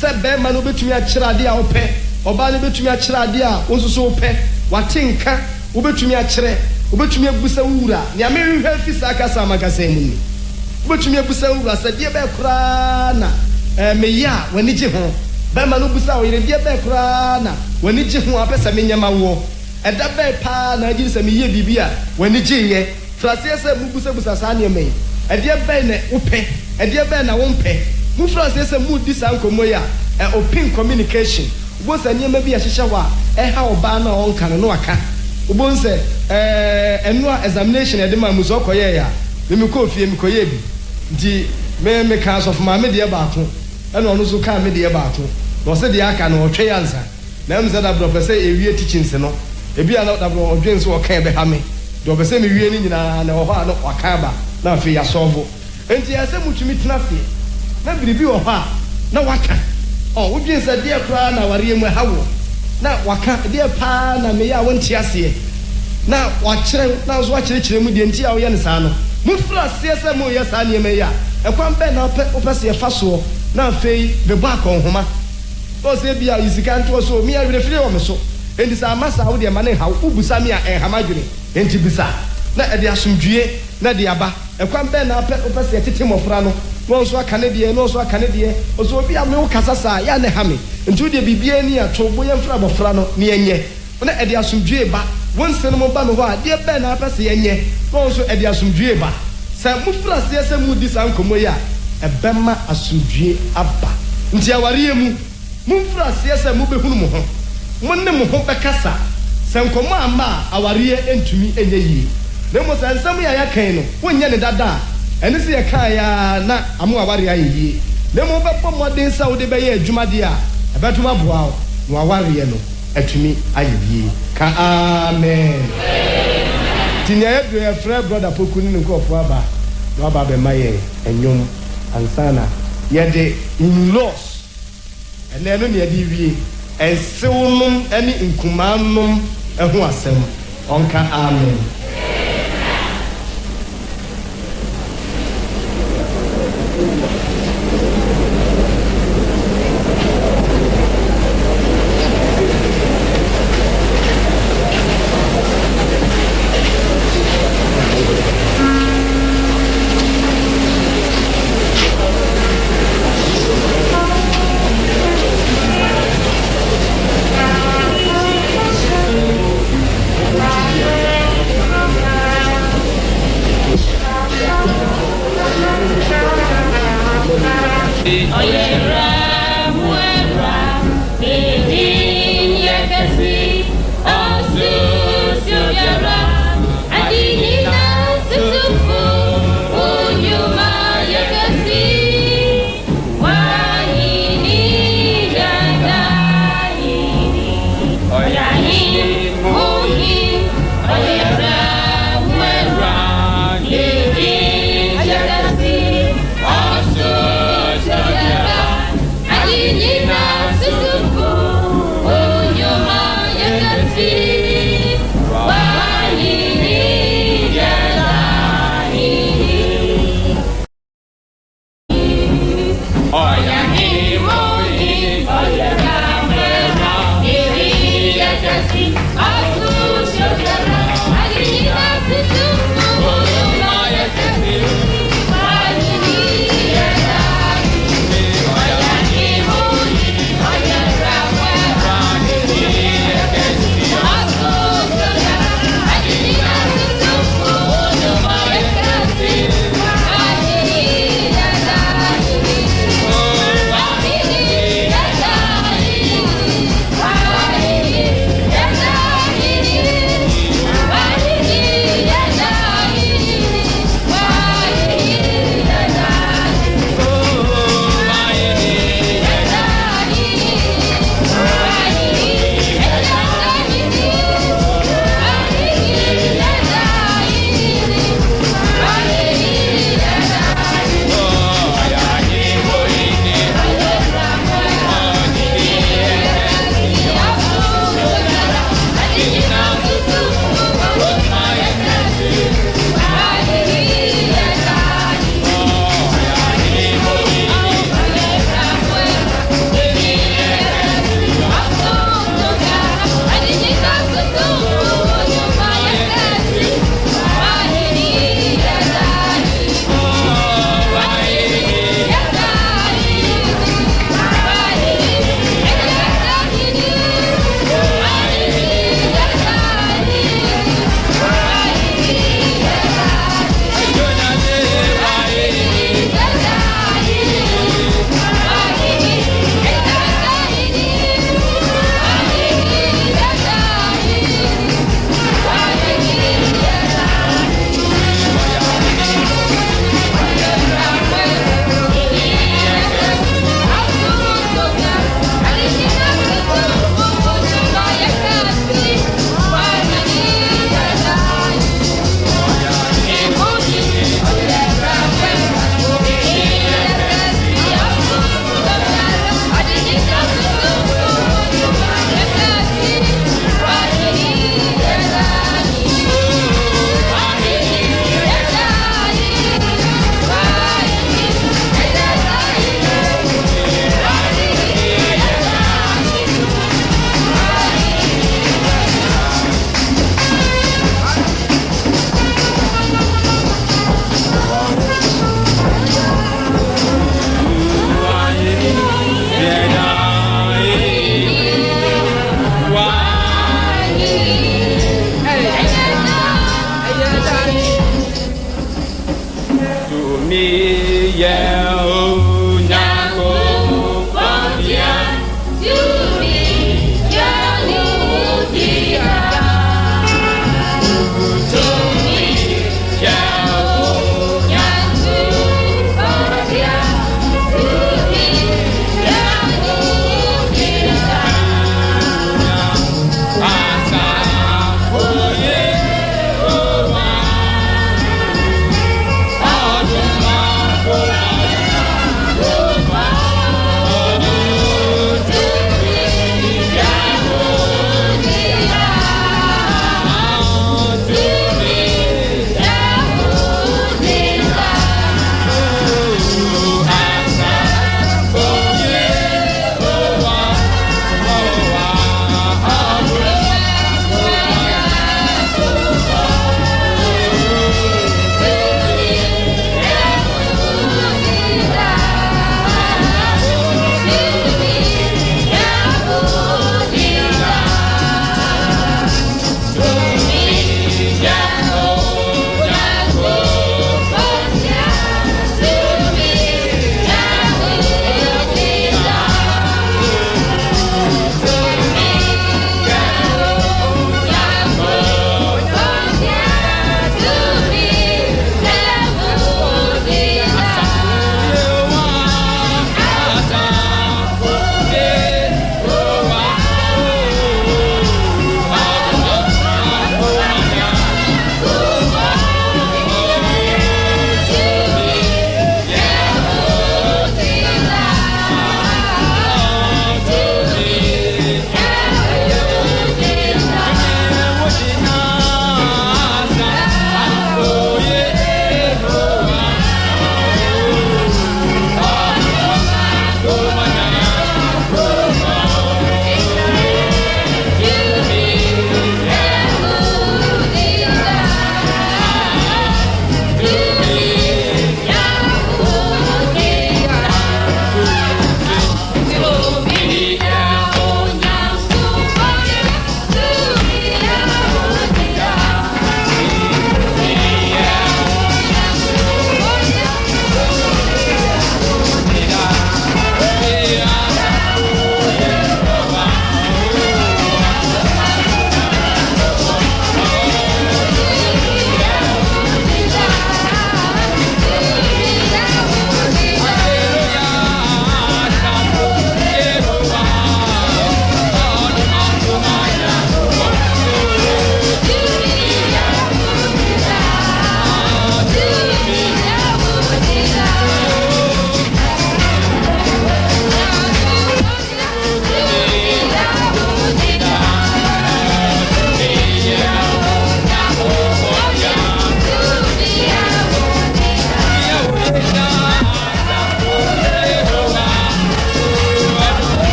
sɛ bɛrima no betumi akyerɛ ade a wopɛ ɔbaa no betumi akyerɛ ade a wo nso so wopɛ wate nka wo betumi akyerɛ wo betumi abusa wura nea mehwehwɛ fi saa kasa makasa mu ni wo betumi abusa wura sɛ deɛ bɛɛ koraa na meyɛ a w'ani gye ho bɛrima no busa wo yere deɛ bɛɛ koraa na w'ani gye ho apɛ sɛ menyɛma wo ɛda bɛɛ paa na agye sɛ meyɛ biribi a w'ani gyeeɛ fraseɛ sɛ mubusabusa saa nneɛma yi ɛdeɛ bɛɛ na wopɛ ɛdeɛ bɛɛ na wompɛ mu fraseɛ sɛ mudi saa nkɔmmɔ yi a open communication wo sɛ nneɛma bi ahyehyɛ hɔ a ɛha ɔbaa no a ɔnka no no aka wo sɛ ɛno a examination ɛde ma mu sɛ ɔkɔyɛɛ a memekɔɔ fie mekɔyɛɛ bi nti meka asɔfo maame deɛ baako ɛna ɔno nso kaa me deɛ baako na ɔsɛ deɛ aka no ɔtwe yansa na ɛmu sɛ dabrɔ pɛ sɛ ewie teachings no ebi a dabrɔ ɔdwen so ɔka ɛbɛha me deɛ ɔpɛ sɛ mewie no nyinaa na ɛwɔ hɔ a no waka aba na afei yɛasɔɔbo enti ɛsɛ mutumi tena fie na biribi wɔ hɔ a na waka wodwen sɛ deɛ koraa na awareɛ mu ɛha wo na waka deɛ paa na meyɛ a wonte aseɛ na wakyerɛ na nso wakyerɛkyerɛ mu deɛ nti a woyɛ ne saa no mofiri aseɛ sɛ moyɛ saa nneɛma yi a ɛkwan bɛn na wopɛ sɛ yɛfa soɔ na afei bɛbɔ akɔnhoma ɔsɛ bi a yisika ntoɔ so mi awerɛfiri wɔ me so enti sɛ ama saa wodeɛ ma ne ha wobusa me a ɛnhama adwene enti bisa na ɛde asomdwie na de aba ɛkwan bɛn na wopɛ sɛ yɛtete mmɔfra no na ɔnso aka ne deɛ na ɔnso aka ne deɛ ɔsɛ obi a me wo kasa saa yɛ ne ha me nti wodeɛ biribiara ni ato bo yɛmfra abɔfra no ne yɛnyɛ na ɛde asomdwie ba wonse no mo ba me hɔ a deɛ bɛn na wopɛ sɛ yɛnyɛ na ɔnso ɛde asomdwie ba sɛ mofiri aseɛ sɛ mudi saa nkɔmmɔ yi a ɛbɛma asomdwie aba nti awareɛ mu mumfiri aseɛ sɛ mobɛhunu mo ho mo ne mo ho bɛkasa sɛ nkɔmmɔ ama a awareɛ ntumi ɛnyɛ yie na mmom sɛ nsɛm yɛ yɛkan no wonyɛ ne dada a ɛne sɛ yɛkaa yɛa na amo awareɛ ayɛ yie na mmom wobɛbɔ mmɔden sɛ wode bɛyɛ adwumadeɛ a ɛbɛtom aboa wo na awareɛ no atumi ayɛ yie ka amen nti nea yɛduro yɛfrɛ brɔda poku ne ne nkɔɔfoɔ aba na waba bɛma yɛ ɛnwom ansana yɛde in-laws ɛnɛ no ne yɛde wie ɛnsew nom ne nkumaa nom ho asɛm ɔnka amen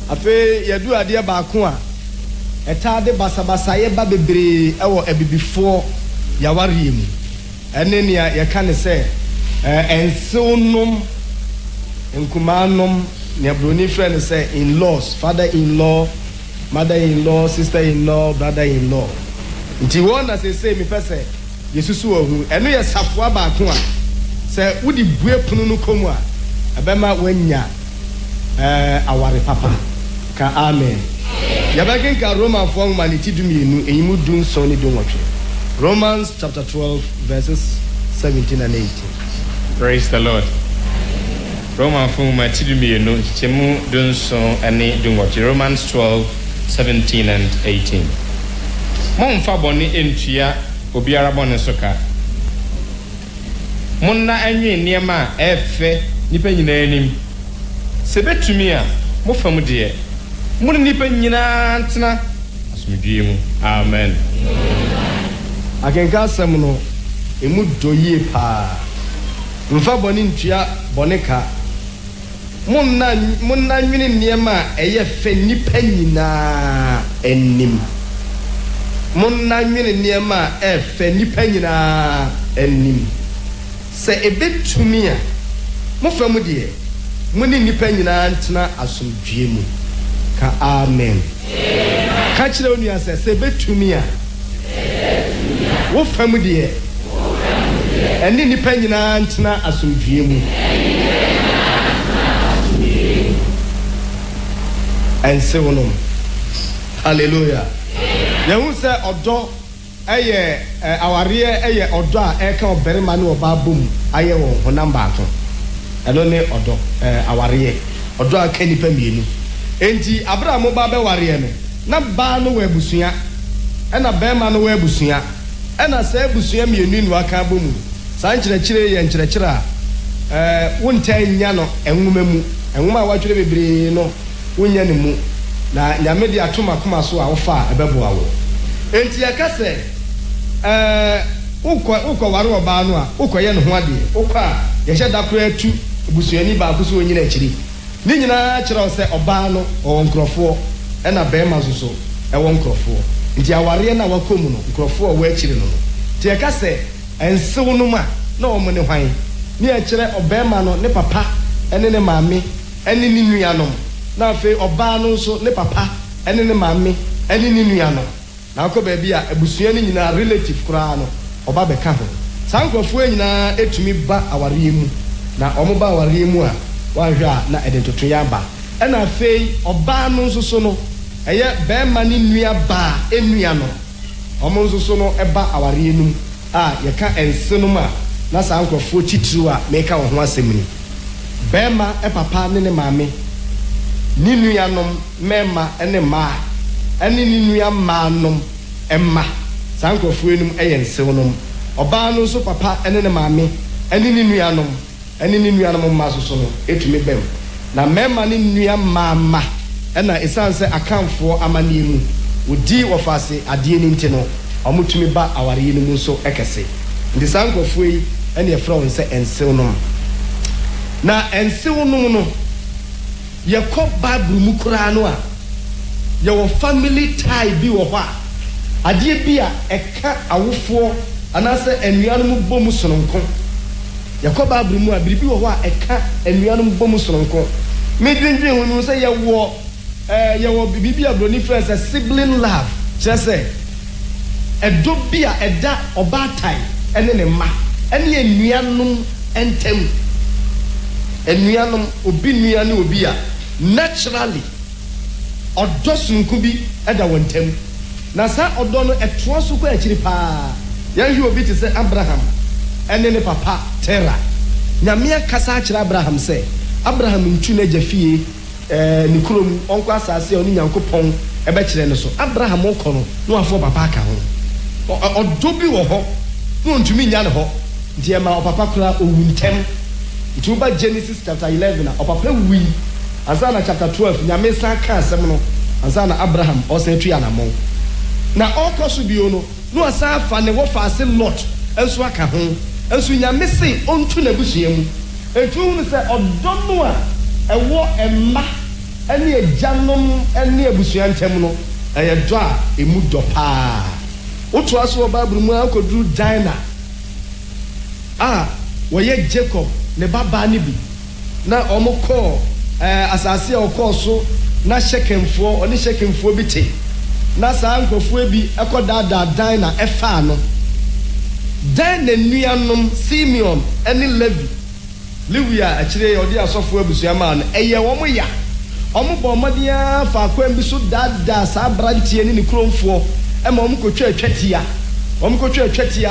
afe yadu ade baako a eta de basabasa ye ba bebre ewo ebibifo yaware mu ene ne ya ka ne se ensewnom enkumanom ne broni friend say in-laws, father-in-law, mother-in-law, sister-in-law, brother-in-law. Nti won as say me pese yesusu ohu eno ye safoa baako a say wodi bue punu no komu a abema wanya aware papa ka amen. Yabagen ka Roman for humanity dumienu eyimu dun so ni dun wotwe. Romans chapter 12 verses 17 and 18. Praise the Lord. Roman for humanity dumienu chemu dun so ani dun wotwe. Romans 12 17 and 18. Momfa boni entua obiara boni soka. Monna anwe niema efe nipa nyina anim. Sebetumi a mo fam de mun nipa nyina ntena asomdwie mu. Amen. Akenka asem no emu doyie pa. Mfa boni ntua boni ka. Monna nwene niema eye fe nipa nyina anim. Monna nwene niema efe nipa nyina anim. Se ebetumi a mo fam de muni nipa nyina ntena asomdwie mu. Ka amen. Ka kire onu ya se betumi a wo fam de eni nipa nyina ntena asomdwie mu. Ense wonom. Hallelujah. Yehu se odo eye aware eye odo a eka oberima ne oba bom aye wo honam baako. Eno ne odo aware odo aka nipa mienu. Enti Abraham ba be ware no na ba no we busua ena bema no we busua ena se busua mienu nu aka bomu sa nkyerɛkyerɛ ye nkyerɛkyerɛ a wontan nya no enwuma mu enwuma watwere bebre no wonya ne mu na nyame de atoma koma so a wofa ebeboa wo enti yaka se ukɔ ware oba no a ukɔye ne ho ade ukɔ a ye hye dakoro atu busuani ba ko so onyina akiri ni nyina kyerɛ sɛ oba no ɔnkrɔfo ɛna bɛma so ɛwɔ nkrɔfo nti aware na wakom no nkrɔfo wɔ akiri no nti yaka sɛ ensew no ma na ɔmo ne hwan ni ɛkyerɛ ɔbɛma no ne papa ɛne ne maame ɛne ne nuanom na afei ɔba no so ne papa ɛne ne maame ɛne ne nuanom na akɔ baabi a abusua ne nyina relative koraa no ɔba bɛka ho saa nkrɔfo nyina etumi ba aware mu na ɔmo ba aware mu a wahwɛ a na ɛde toto ya ba ɛna afei ɔba no nso so no ɛyɛ bɛma ne nua ba enua no ɔmo nso so no ɛba aware mu a yɛka ense no ma na saa nkrɔfo titiriw a meka wo ho asɛm ni bɛma papa ne ne maame ni nuanom mɛma ne ma ɛne ni nua maanom ɛma saa nkrɔfo enum ɛyɛ ensew nom ɔbaa no nso papa ɛne ne maame ɛne ni nuanom ɛne ni nuanom ma so no etumi bɛm na mɛma ne nua maama ɛna esan sɛ akamfo amanie mu odi wɔfase adeɛ ni nti no ɔmo tumi ba aware yi no mu nso ɛkɛse nti saa nkrɔfo yi ɛne ɛfrɛ wɔn sɛ ensew nom na ensew nom no yɛkɔ Bible mu koraa no a yɛwɔ family tie bi wɔ hɔ a adeɛ bi a ɛka awofoɔ anaasɛ anuanom bɔ mu sononko yɛkɔ Bible mu a biribi wɔ hɔ a ɛka anuanom bɔ mu sononko medwendwen ho no sɛ yɛwɔ biribi a broni frɛ sɛ sibling love kyerɛ sɛ ɛdɔ bi a ɛda ɔbaatan ɛne ne mma ɛne anuanom ɛntɛm anuanom obi nua ne obi a naturally ɔdɔ sunku bi ɛda wɔn ntam na saa ɔdɔ no ɛtoa so kɔ akyiri paa yɛhwɛ obi te sɛ Abraham ɛne ne papa Tera nyame akasa akyerɛ Abraham sɛ Abraham ntu n'agya fie ne kurom ɔnkɔ asase a ɔne Nyankopɔn ɛbɛkyerɛ no so Abraham ɔkɔ no na wafɔ papa aka ho ɔdɔ bi wɔ hɔ na ɔntumi nya ne hɔ nti ɛma ɔpapa koraa owu ntɛm nti woba Genesis chapter 11 a ɔpapa wui ansa na chapter 12 nyame san ka asɛm no ansa na Abraham ɔsan tu anamɔ na ɔkɔ so bio no na ɔsan fa ne wɔfa ase Lot nso aka ho nso nyame se ɔntu n'abusua mu etu hu sɛ ɔdɔ no a ɛwɔ ɛma ɛne agyanom ɛne abusua ntɛm no ɛyɛ dɔ a emu dɔ paa wotoa so wɔ Bible mu akɔduru Dina wɔyɛ Jacob ne babaa ne bi na ɔmo kɔɔ asase a ɔkɔɔ so na Shekemfoɔ ɔne Shekemfoɔ bi te na saa nkurɔfoɔ bi ɛkɔ daadaa Dina ɛfaa no Dina nuanom Simeon ɛne Lewi a akyire ɔde asɔfoɔ abusua maa no ɛyɛ wɔn ya ɔmo bɔ ɔmɔden faakwan bi so daadaa saa aberanteɛ ne ne kuromfoɔ ɛma ɔmo kɔtwa atwatia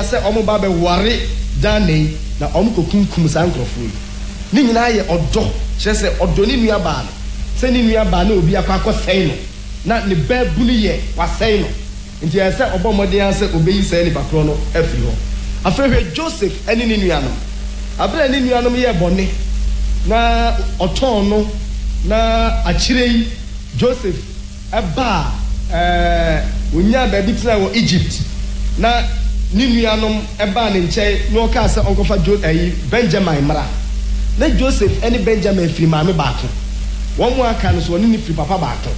sɛ ɔmo ba bɛware Dina na ɔmo kɔkunkum saa nkurɔfoɔ yi ne nyinaa yɛ ɔdɔ kyerɛ sɛ ɔdɔ ne nua baa no sɛ ne nua baa no obi akɔ sɛn no na ne baabu no yɛ wasɛn no nti ɛyɛ sɛ ɔbɔ ɔmɔden sɛ obeyi sɛ nipa korɔ no afiri hɔ afei hwɛ Joseph ɛne ne nuanom abere ne nuanom yɛ bɔne na ɔtɔn no na akyire yi Joseph ɛbaa onya baabi tena wɔ Egypt na ne nuanom ɛbaa ne nkyɛn na ɔkaa sɛ ɔnkɔfa Benjamin mmara na Joseph ɛne Benjamin firi maame baako wɔn mu aka no so ɔne ne firi papa baako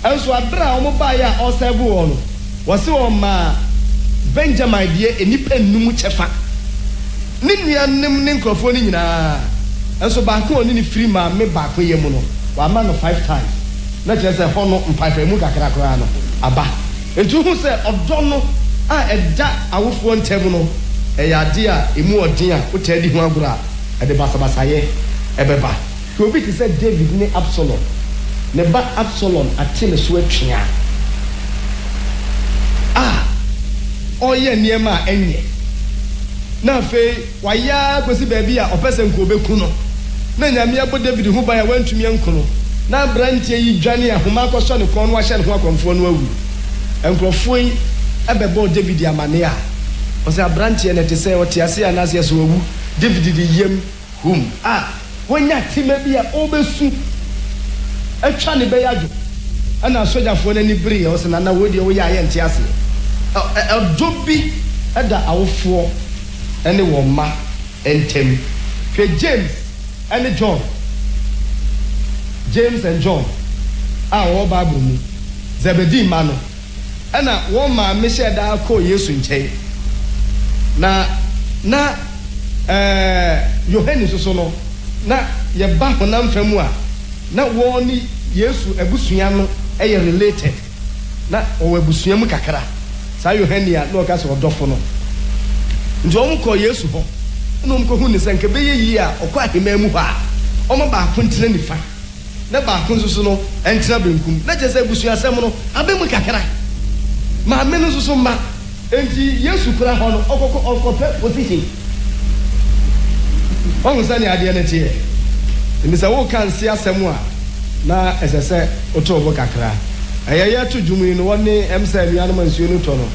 ɛnso abere a wɔn baeɛ a ɔsɛɛbo wɔn no wɔsi wɔn maa Benjamin deɛ enipa nnum kyɛfa ne nuanom ne nkurɔfoɔ no nyinaa ɛnso baako ɔne ne firi maame baako yɛ mu no wama no 5 times na kyerɛ sɛ hɔ no mpaapaemu kakra koraa no aba etu hu sɛ ɔdɔ no a ɛda awofoɔ ntɛm no ɛyɛ ade a emu ɔden a wotaa di ho agorɔ a ɛde basabasayɛ ɛbɛba ka obi te sɛ David ne Absalom ne ba Absalom ate ne so atwea ɔyɛ nneɛma a ɛnyɛ na afei wayɛ akɔsi baabi a ɔpɛ sɛ nko obɛku no na nyame abɔ David ho ban a wantumi anku no na aberanteɛ yi dwane ahoma akɔsɔ ne kɔn no wahyɛ ne ho akɔmfoɔ no awu nkurɔfoɔ yi ɛbɛbɔ David amane a ɔsɛ aberanteɛ ne te sɛ ɔte ase anaasɛ sɛ wawu David de yam hum wɔnya tema bi a ɔbɛsu atwa ne bɛyɛ adwo ɛna sogyafoɔ no ani bere ɔsɛ nana wo deɛ woyɛ ayɛ nte ase ɛdɔ bi ɛda awofoɔ ɛne wɔn mma ntɛm hwɛ James and John a wɔwɔ Bible mu Zebedi mma no ɛna wɔn maame hyɛ daa kɔɔ Yesu nkyɛn na Yohane soso no na yɛba honam fam mu a na wɔn ne Yesu abusua no ɛyɛ related na ɔwɔ abusua mu kakra saa Yohane a na ɔka sɛ ɔdɔfo no nti wɔn kɔ Yesu hɔ na wɔn kɔhu ne sɛ nka bɛyɛ yie a ɔkɔ ahema mu hɔ a wɔn baako ntena nifa na baako nso so no ntena benkum na kyerɛ sɛ abusua asɛm no abɛ mu kakra maame no nso so mma enti Yesu kura hɔ no ɔkɔpɛ position ɔhu sɛ ne adeɛ no teɛ nti sɛ woka nse asɛm a na ɛsɛ sɛ wotɔ wɔ kakra ɛyɛ yɛto dwom yi no wɔne ɛm sɛ anuanom a nsuo no tɔ no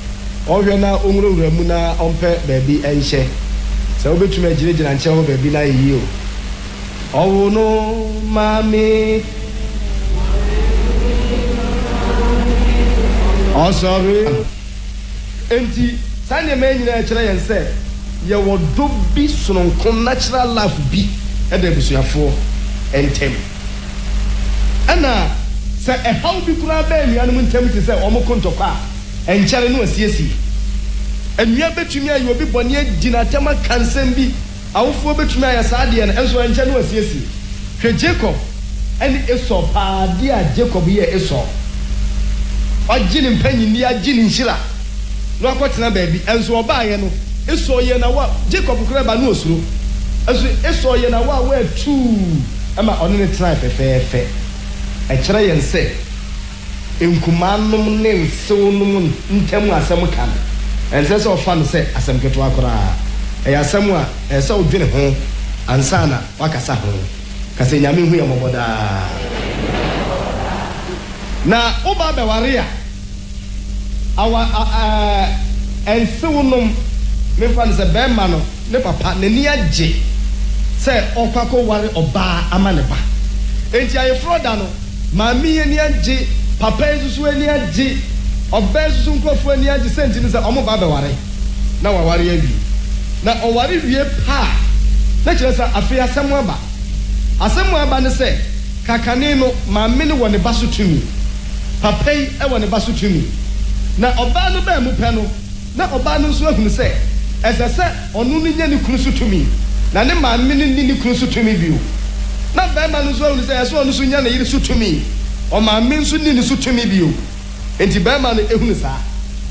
ɔhwɛ na ɔnwurawura mu na ɔmpɛ baabi ɛnhyɛ sɛ wobɛtumi agyinagyina nkyɛn hɔ baabi na ayɛyie o ɔwo no maame ɔsɔre enti saa nneɛma nyinaa kyerɛ yɛn sɛ yɛwɔ dɔ bi sononko natural life bi ɛda abusuafoɔ ntɛm ɛna sɛ ɛhaw bi koraa bɛɛ nnuanom ntɛm te sɛ ɔmo ko ntɔkwa a ɛnkyɛre no asiesie nnua bɛtumi ayɛ obi bɔne adi n'atam aka nsɛm bi awofoɔ bɛtumi ayɛ saa adeɛ no ɛnso ɛnkyɛre no asiesie hwɛ Jacob ɛne Esau paa adeɛ a Jacob yɛ Esau ɔgye ne mpanyinni agye ne nhyira na ɔkɔtena baabi ɛnso ɔbaayɛ no Esau yɛ na wa Jacob koraa ba no osuro ɛnso Esau yɛ na wa atu ɛma ɔne ne tena fɛfɛɛfɛ ɛkyerɛ yɛn sɛ nkumanom ne nsewnom ntɛm asɛm ka no ɛnsɛ sɛ ɔfa no sɛ asɛm ketewa koraa ɛyɛ asɛm a ɛyɛ sɛ wodwene ho ansa na wakasa ho kasɛ nyame hu yɛ mmɔbɔ daa na woba bɛware a ɛnsewnom memfa no sɛ bɛrima no ne papa n'ani agye sɛ ɔkɔ ware ɔbaa ama ne ba enti ayɛforɔ da no maame yɛ ani agye papa yi nso ani agye ɔbaa nso nkurɔfoɔ ani agye sɛ nti no sɛ ɔmo ba bɛware na waware awie na ɔware wie paa na kyerɛ sɛ afei asɛm aba ne sɛ kakane no maame ne wɔ ne ba so tumi papa yi wɔ ne ba so tumi na ɔbaa no bɛɛ mu pɛ no na ɔbaa no nso ahunu sɛ ɛsɛ sɛ ɔno no nyɛ ne kunu so tumi na ne maame no ni ne kunu so tumi bio na bɛrima no nso ahunu sɛ ɛsɛ ɔno nso nyɛ ne yere so tumi ɔmaame nso ni ne so tumi bio enti bɛrima no ehunu saa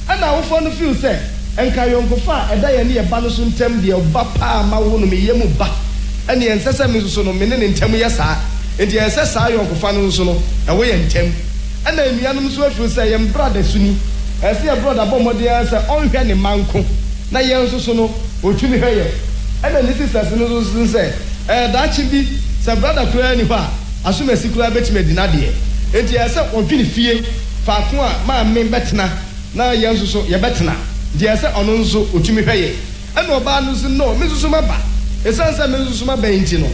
ɛna awofoɔ no feel sɛ nkayɔnkofa a ɛda yɛn ne yɛ ba no so ntɛm deɛ ɔba paa ma wo no meyɛ mu ba ɛne yɛn nsɛ sɛ me nso so no me ne ne ntɛm yɛ saa enti yɛn sɛ saa yɔnkofa no nso no ɛwɔ yɛn ntɛm ɛna nnuanom nso afiri sɛ yɛn brada so ni ɛsɛ yɛ brada bɔ mmɔden sɛ ɔnhwɛ ne manko na yɛn nso so no otumi hwɛ yɛ ɛna ne sisters no nso sɛ daakye bi sɛ brada koraa ni hɔ a asomasi koraa bɛtumi adi n'adeɛ enti yɛn sɛ ɔdwi ne fie faako a maame bɛtena na yɛn nso so yɛbɛtena deɛ sɛ ɔno nso otumi hwɛ yɛ ɛna ɔbaa no nso no me nso so maba ɛsiane sɛ me nso so maba yi nti no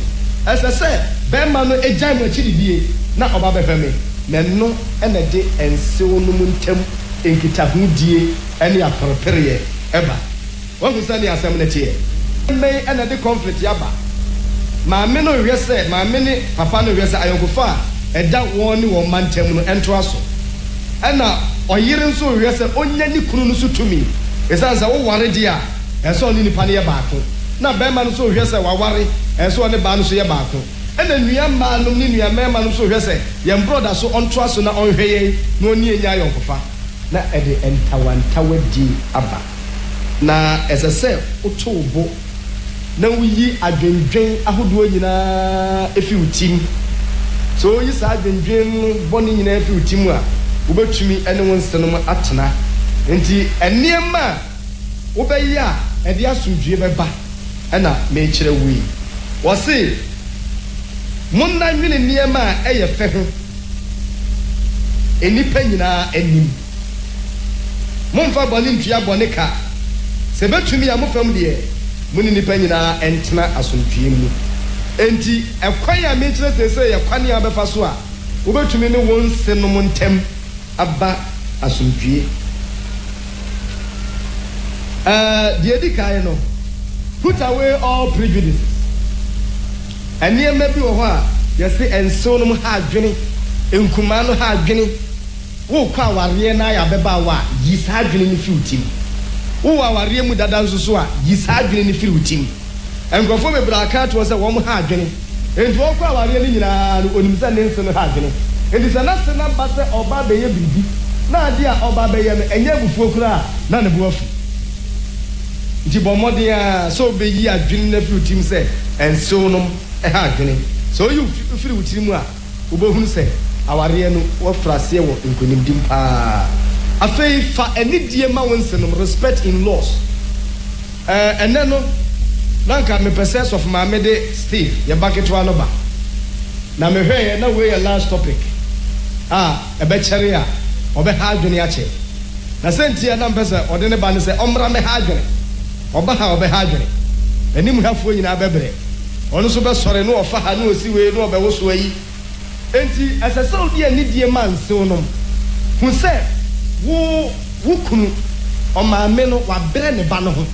ɛsɛ sɛ bɛrima no agyae mu akyiri bie na ɔba bɛhwɛ me na ɛno ɛna de nsew no mu ntam nkitahodie ɛne apɛrɛpɛrɛyɛ ɛba wɔn sɛ ne asɛm no teɛ mmɛn ɛna de conflict yaba maame no hwɛ sɛ maame ne papa no hwɛ sɛ ayɔnkofa a ɛda wɔn ne wɔn mma ntam no ɛntoa so ɛna ɔyere nso hwɛ sɛ ɔnya ne kunu no so tumi ɛsiane sɛ woware deɛ a ɛsɛ ɔne nipa no yɛ baako na bɛrima no nso hwɛ sɛ waware ɛsɛ ɔne baa no so yɛ baako ɛna nnua mmaa nom ne nnua mmarima no nso hwɛ sɛ yɛn broda so ɔntoa so na ɔnhwɛ yɛn na ɔne yɛn nya ayɔnkofa na ɛde ntawantawa di aba na ɛsɛ sɛ woto bo na woyi adwendwen ahodoɔ nyinaa efi wo tim so oyi saa adwendwen bɔne nyinaa efi wo tim a wobɛtumi ɛne wo nsenom atena nti nneɛma a wobɛyi a ɛde asomdwie bɛba ɛna mekyerɛ wo yi wɔse monna nwene nneɛma a ɛyɛ fɛ ho enipa nyinaa anim momfa bɔne ntua bɔne ka sɛ bɛtumi a mofam deɛ mo ne nipa nyinaa ɛntena asomdwie mu enti ɛkwan a mekyerɛ sɛ yɛ kwan a bɛfa so a wobɛtumi ne wo nsenom ntɛm aba asomdwie deɛ di kae no put away all prejudices nneɛma bi wɔ hɔ a yɛse nsew no mu ha adwene nkumaa no ha adwene wokɔ awareɛ na ayɛ abɛbaawa a yi saa adwene no firi wo tim wowɔ awareɛ mu dada nso so a yi saa adwene no firi wo tim nkurɔfoɔ bebree aka toɔ sɛ wɔn ha adwene enti wɔkɔ awareɛ no nyinaa no onim sɛ ne nse no ha adwene enti sɛ na se na ba sɛ ɔba bɛyɛ biribi na ade a ɔba bɛyɛ no ɛnyɛ abufuo koraa na ne bo afu nti bɔ mmɔden a sɛ wobɛyi adwene no afiri wo tim sɛ nsew nom ɛha adwene sɛ woyi firi wo tiri mu a wobɛhunu sɛ awareɛ no wɔfra aseɛ wɔ nkonimdim paa afei fa anidie ma wo nsenom respect in laws ɛnɛ no na nka mepɛ sɛ sɔfo maame de Steve yɛba ketewa no ba na mehwɛeɛ na wei yɛ last topic a ɛbɛkyɛre a ɔbɛha adwene akyɛ na sɛ ntia na mpɛ sɛ ɔde ne ba no sɛ ɔmmra mɛha adwene ɔba ha ɔbɛha adwene anim hafoɔ nyinaa bɛbrɛ ɔno nso bɛsɔre na ɔfa ha na ɔsi wei na ɔbɛwo so ayi enti ɛsɛ sɛ wodi anidie ma nsew nom hu sɛ wo kunu ɔmaame no wabrɛ ne ba no ho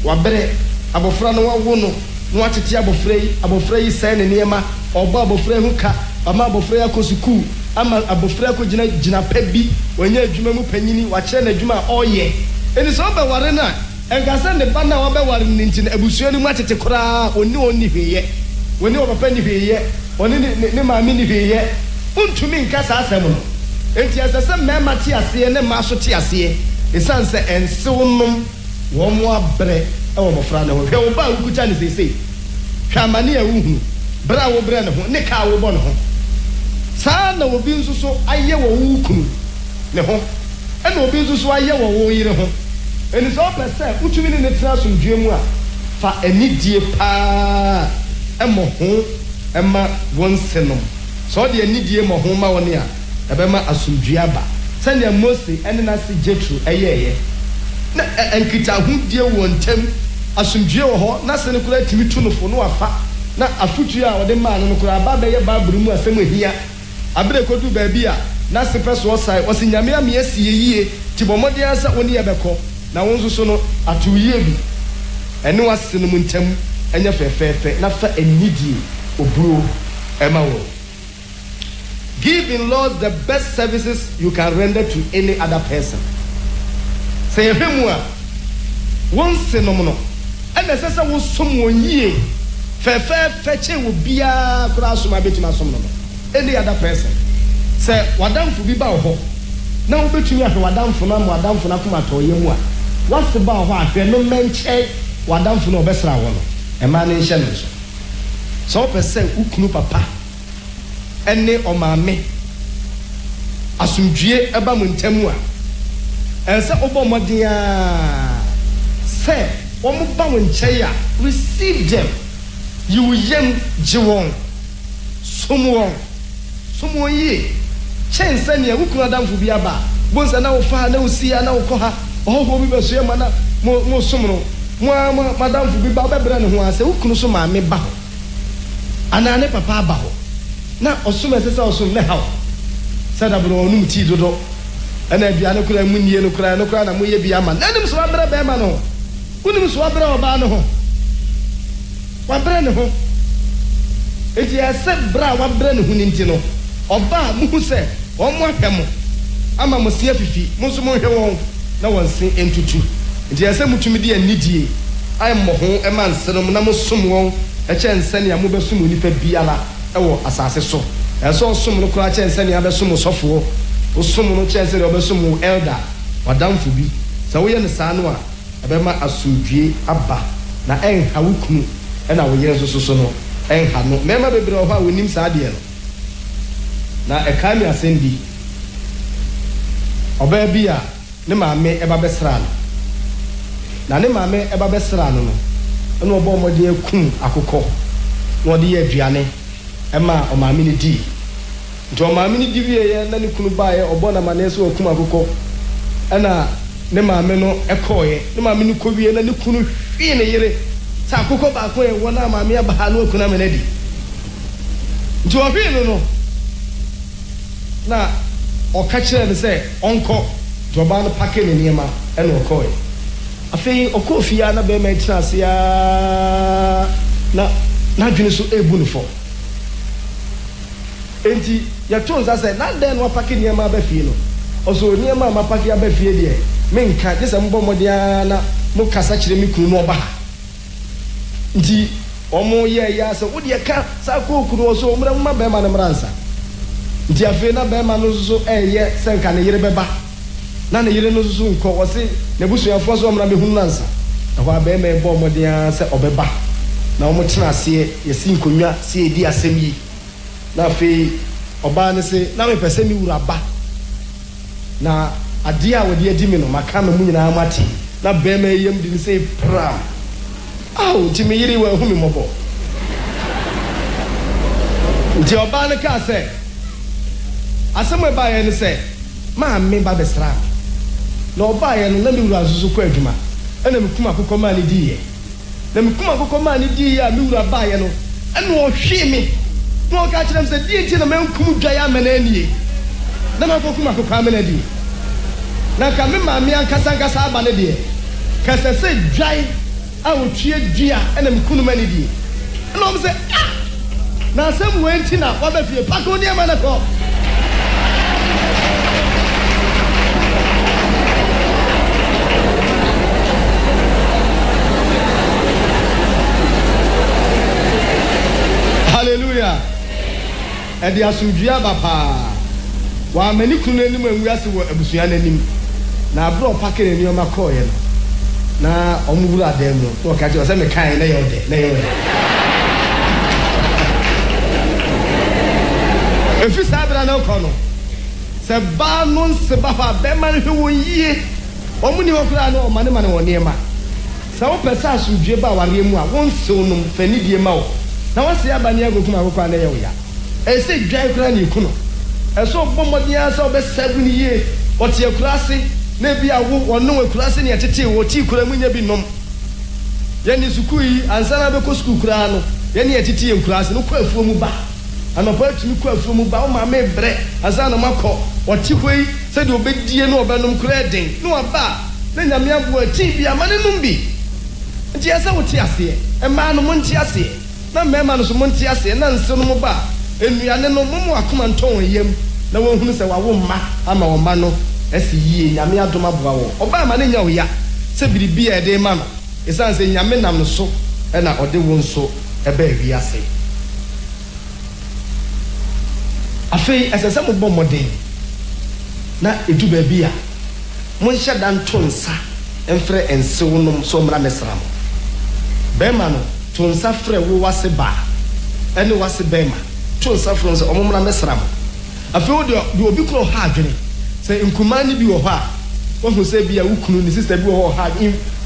wabrɛ abɔfra no wawo no na watete abɔfra yi sɛe ne nneɛma ɔbɔ abɔfra yi ho ka ama abɔfra yi akɔ sukuu ama abɔfra yi akɔgyina pɛ bi wɔnyɛ adwuma mu panyini wakyerɛ n'adwuma a ɔreyɛ ɛni sɛ ɔbɛware no a ɛnka sɛ ne ba no a wɔbɛware no nti no abusua no mu atete koraa ɔne hweeyɛ ɔne ɔpapa ne hweeyɛ ɔne ne maame ne hweeyɛ wontumi nka saa asɛm no enti ɛsɛ sɛ mmarima te aseɛ ne mmaa so te aseɛ ɛsiane sɛ ɛnsew nom wɔn mo abrɛ ɛwɔ mmɔfra no ho hwɛ wo ba a wokuta ne seesei hwɛ amane a wohunu berɛ a wobrɛ ne ho ne ka a wobɔ ne ho saa na obi nso so ayɛ wɔ wo kunu ne ho ɛna obi nso so ayɛ wɔ wo yere ho ɛni sɛ ɔpɛ sɛ wotumi ne ne tena asomdwie mu a fa anidie paa ɛmɔ ho ɛma wɔn nsenom sɛ ɔde anidie mɔ ho ma wɔn a ɛbɛma asomdwie aba sɛnea Mose ɛne n'ase Jetro ɛyɛɛyɛ na nkitahodie wɔ ntam asomdwie wɔ hɔ na sɛ ne koraa tumi tu no fo no wafa na afutuo a wɔde maa no koraa aba bɛyɛ baaburu mu asɛm ahia abere kodu baabi a na se pɛ so ɔsae ɔse nyame ame asi yie ti bɔ mmɔden sɛ wo ne yɛbɛkɔ na wo nso so no ato yie bi ɛne wase no mu ntam ɛnyɛ fɛfɛɛfɛ na fa anidie oburo ɛma wɔ Give in laws the best services you can render to any other person. Say hemwa. Once no no. And the sasa was someone ye. Fefe feche will be a krasuma betima someone. Any other person. Say wadam fu bi ba ho. Na obetumi ahwe wadam fu na wadam fu na kuma to yemwa. What's the ba ho ahwe no menche wadam fu no obesra wo no. E ma ne nhye no so. So person ukunu papa. Ene omame. Asumdue eba mu ntamu a. Ense obo modin a. Say omo ba wo nche ya. Receive them. You yem jiwon. Somuwon. Somuwon ye. Chense ne ukunu adamfu bi aba. Bonsa na wo fa na wo sia na wo kɔ ha. Oho bi be so ye mana mo somro. Mo madamfu bi ba bebre ne ho ase ukunu so ma me ba ho. Ana ne papa ba ho. Na osum esesa osum ne ha. Sada bro onum ti dodo. Ana bia ne kura munnie no kura na mo ye bia ma. Na nim so abra be ma no. Unim so abra oba no ho. Wa bra ne ho. Eti ese bra wa bra ne ho ninti no. Oba mu hu se omo ahwemo. Ama mo se afifi, mo so mo hwe won na won se entutu. Eti ese mutumi de anidie. Ai mo ho e man senom na mo som won. E che nsane am be som nipa biala e wo asase so. E so som no kura che nsane am be som sofo. O som no che nsane o be som elder. Wadamfo bi. Sa wo ye ne sa no a e be ma asumdue aba na en ha wukunu e na wo ye so no en ha no. Mema bebre o ha wonim sa de no. Na e ka mi asendi. Oba bia ne maame e ba besra no. Na ne maame e ba besra no no. Eno obo omode akum akokɔ. Na ode ye aduane e ma o maame ne di. Nti o maame ne di wie ye na ne kunu baaye obo na mane so akum akokɔ. Ɛna ne maame no ekɔye. Ne maame ne kɔ wie na ne kunu hwie ne yere. Sa akokɔ ba ko e wona maame aba ha no akuna me na di. Nti o hwie no no. Na o ka kire ne se onko joba no pake ne niema e no koy afei okofia na be ma tirase ya na dwene so ebu no fo enti ya tonza se na den no pake niema ba fie no oso niema ma pake ba fie de menka je se mbo modia na mo kasa kire mi kunu no oba nti omo ye ya se wo de ka sa ko kunu oso omra ma be ma na mransa nti afi na be ma no so eye senka ne yire beba na ne yire no so nko wo se ne busuafo so omra me hunu nansa na ho be me bo modia se obeba na omo tena ase yesi nkonwa se edi asem yi na afi oba ne se na me pese mi wura ba na ade a wodi edi mi no maka me mu nyina mate na be me yem di se pram aw ti me yire wa hu mi mobo nti oba ne ka se asem ba ye ne se ma me ba besra na oba ye no na me wura azuzu kwa adwuma ena me kuma akokɔ ma ne di ye na me kuma akokɔ ma ne di ye a me wura ba ye no ena o hwe me na o ka kyerem se di enti na me nkum dwa ya me na anie na ma kuma akokɔ ma na di na ka me ma me ankasa aba ne de ka se dwai a o tue dua ena me kunu ma ne di na o se na asem we enti na wa ba fie pako ne ma na ko hallelujah. Edi asumdua bapa. Wa mani kunu anim anwiase wo abusua nanim. Na abro pake ne nioma koye no. Na omuburu adem no. To ka je o se me kan na ye de, na ye. Efi sabra na ko no. Se ba no se ba fa be man hwe wo yie. Omuni ho kura no o mane mane wo niema. Se wo pesa asumdua ba ware mu a won se onum fani die ma wo. Na wasi abani agokuma akokwa na ye wo ya ese dwan kura ni kuno eso bomodia se obe 7 ye otie kurase na bia wo wono kurase ne tete wo ti kura munya bi nom ye ni sukui ansana be ko sukuu kura no ye ne tete ye kurase no kwa afuo mu ba anopa tumi kwa afuo mu ba o ma me bre ansana makọ oti hoi se de obedie no obenom kura den no aba na nyame abo ti bia mane num bi nti asa wo ti ase e ma no mo nti ase na mema no so monti ase na nse no mo ba enuane no momo akoma nton yem na wonhunu se wawo mma ama wo mma no esi yie nyame adom aboa wo oba ma ne nya wo ya se biribi e de ma no esan se nyame nam no so e na ode wo nso e ba wi ase afei asese mo bɔ modern na edu ba bi a mo nhyɛ dan tonsa emfre ensew nom so mra mesra mo bema no tonsa frɛ wo wase ba ene wase bema tonsa frɛ so omo mra mesra mo afei wo de obi kro ha adwene sɛ nkuma ni bi wɔ hɔ a wo hu sɛ bi a wukunu ni sister bi wɔ hɔ ha